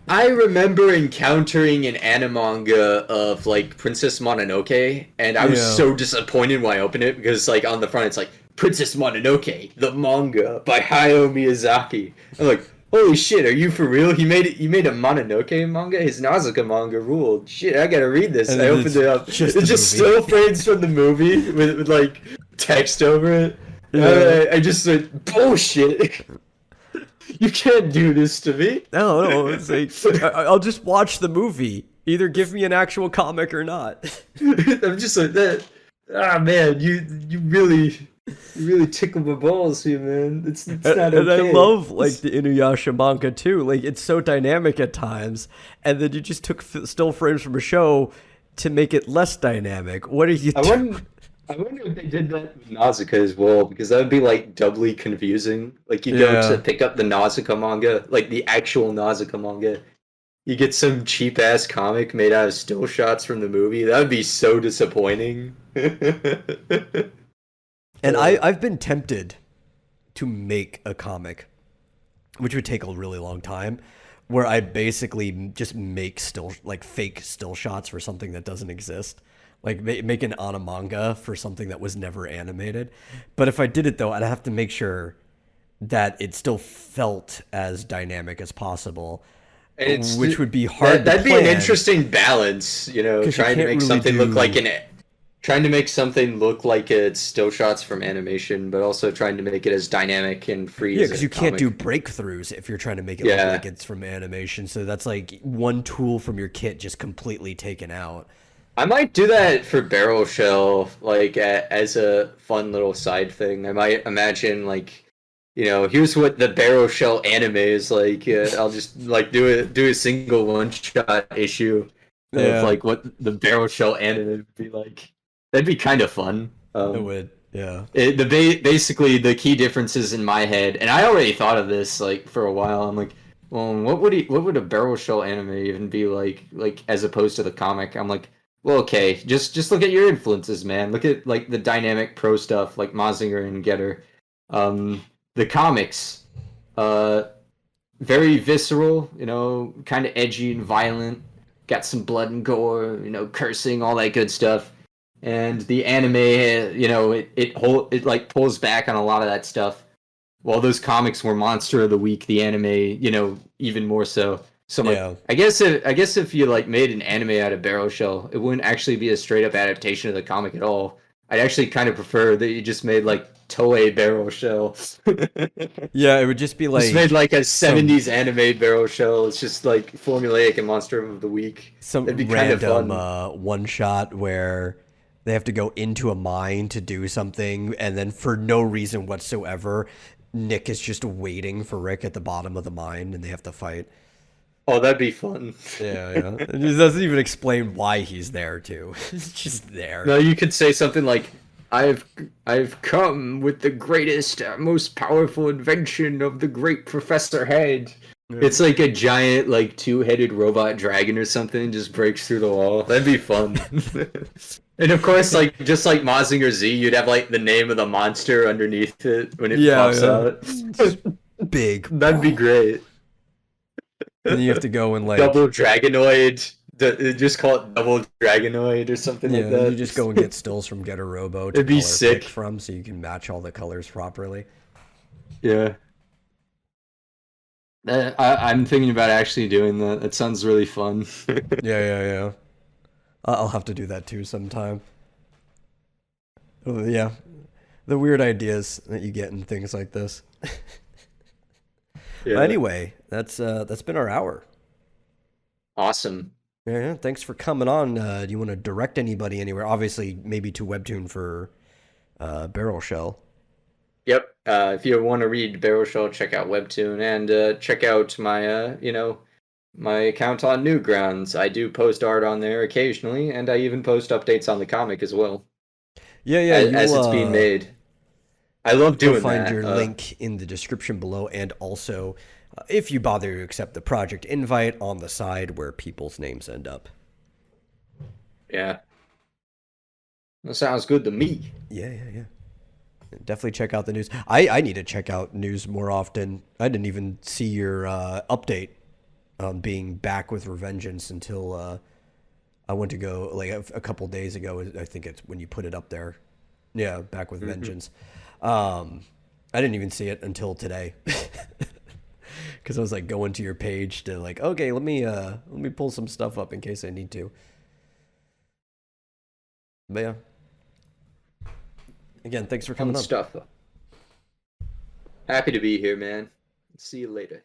I remember encountering an animanga of like Princess Mononoke, and I was Yeah. so disappointed when I opened it because like on the front it's like Princess Mononoke, the manga by Hayao Miyazaki. I'm like, holy shit, are you for real? He made it. You made a Mononoke manga. His Nausicaa manga ruled. Shit, I gotta read this. And I then opened it's it up. just It's the just movie. still frames from the movie with like text over it. Yeah. I just said bullshit. You can't do this to me. No, it's like I'll just watch the movie. Either give me an actual comic or not. I'm just like that. Ah man, you really tickle my balls here, man. It's not okay. And I love like the Inuyasha manga too. Like it's so dynamic at times, and then you just took still frames from a show to make it less dynamic. What are you doing? I wonder if they did that with Nausicaa as well, because that would be like doubly confusing. Like you go Yeah. to pick up the Nausicaa manga, like the actual Nausicaa manga. You get some cheap ass comic made out of still shots from the movie. That would be so disappointing. And I've been tempted to make a comic, which would take a really long time, where I basically just make still like fake still shots for something that doesn't exist. Like make an on a manga for something that was never animated. But if I did it though, I'd have to make sure that it still felt as dynamic as possible, which would be hard. That'd to be an plan. interesting balance, 'Cause you trying to can't make really something look do- like trying to make something look like it's still shots from animation, but also trying to make it as dynamic and free Yeah, as because a you can't do comic. breakthroughs if you're trying to make it look Yeah, like it's from animation. So that's like one tool from your kit just completely taken out. I might do that for Barrel Shell, like as a fun little side thing. I might imagine like, here's what the Barrel Shell anime is like. I'll just like do a single one shot issue of Yeah, like what the Barrel Shell anime would be like. That'd be kind of fun. it would. Yeah. Basically the key differences in my head, and I already thought of this like for a while. I'm like, well, what would a Barrel Shell anime even be like as opposed to the comic? I'm like, well, okay, just look at your influences, man. Look at like the dynamic pro stuff like Mazinger and Getter. The comics, uh, very visceral, kind of edgy and violent. Got some blood and gore, cursing, all that good stuff. And the anime, it like pulls back on a lot of that stuff. While those comics were monster of the week, the anime, even more so. So I'm like, Yeah. I guess if you like made an anime out of Barrel Shell, it wouldn't actually be a straight up adaptation of the comic at all. I'd actually kind of prefer that you just made like Toei Barrel Shell. Yeah, it would just be Just made like like a some 70s anime Barrel Shell. It's just like formulaic and monster of the week. That'd be some kind of random fun. one shot where they have to go into a mine to do something, and then for no reason whatsoever, Nick is just waiting for Rick at the bottom of the mine, and they have to fight. Oh, that'd be fun. Yeah, yeah. It just doesn't even explain why he's there too. It's just there. No, you could say something like, "I've I've come with the greatest, most powerful invention of the great Professor Head." Yeah. It's like a giant, like two-headed robot dragon or something just breaks through the wall. That'd be fun. And of course, like just like Mazinger Z, you'd have like the name of the monster underneath it when it Yeah, pops yeah. out. It's just big. That'd be great. And then you have to go and Double like, Dragonoid. Just call it Double Dragonoid or something like yeah, you that. just go and get stills from Get a Robo to It'd be color pick sick. from so you can match all the colors properly. Yeah. I'm thinking about actually doing that. It sounds really fun. Yeah, yeah, yeah. I'll have to do that too sometime. Yeah, the weird ideas that you get in things like this. But Yeah. anyway, that's been our hour. Awesome. Yeah, yeah. Thanks for coming on. Do you want to direct anybody anywhere? Obviously, maybe to Webtoon for Barrel Shell. Yep. If you want to read Barrel Shell, check out Webtoon and check out my account on Newgrounds. I do post art on there occasionally, and I even post updates on the comic as well Yeah, yeah. as it's being made. I love You'll doing find that. your link in the description below, and also, if you bother to accept the project invite, on the side where people's names end up. Yeah. That sounds good to me. Yeah, yeah, yeah. Definitely check out the news. I need to check out news more often. I didn't even see your update on being back with Revengeance until I went to go like a couple days ago. I think it's when you put it up there. Yeah, back with Hmm. Vengeance. I didn't even see it until today because I was like going to your page to like, okay, let me pull some stuff up in case I need to. But yeah, again, thanks for Fun coming on. stuff. Happy to be here, man. See you later.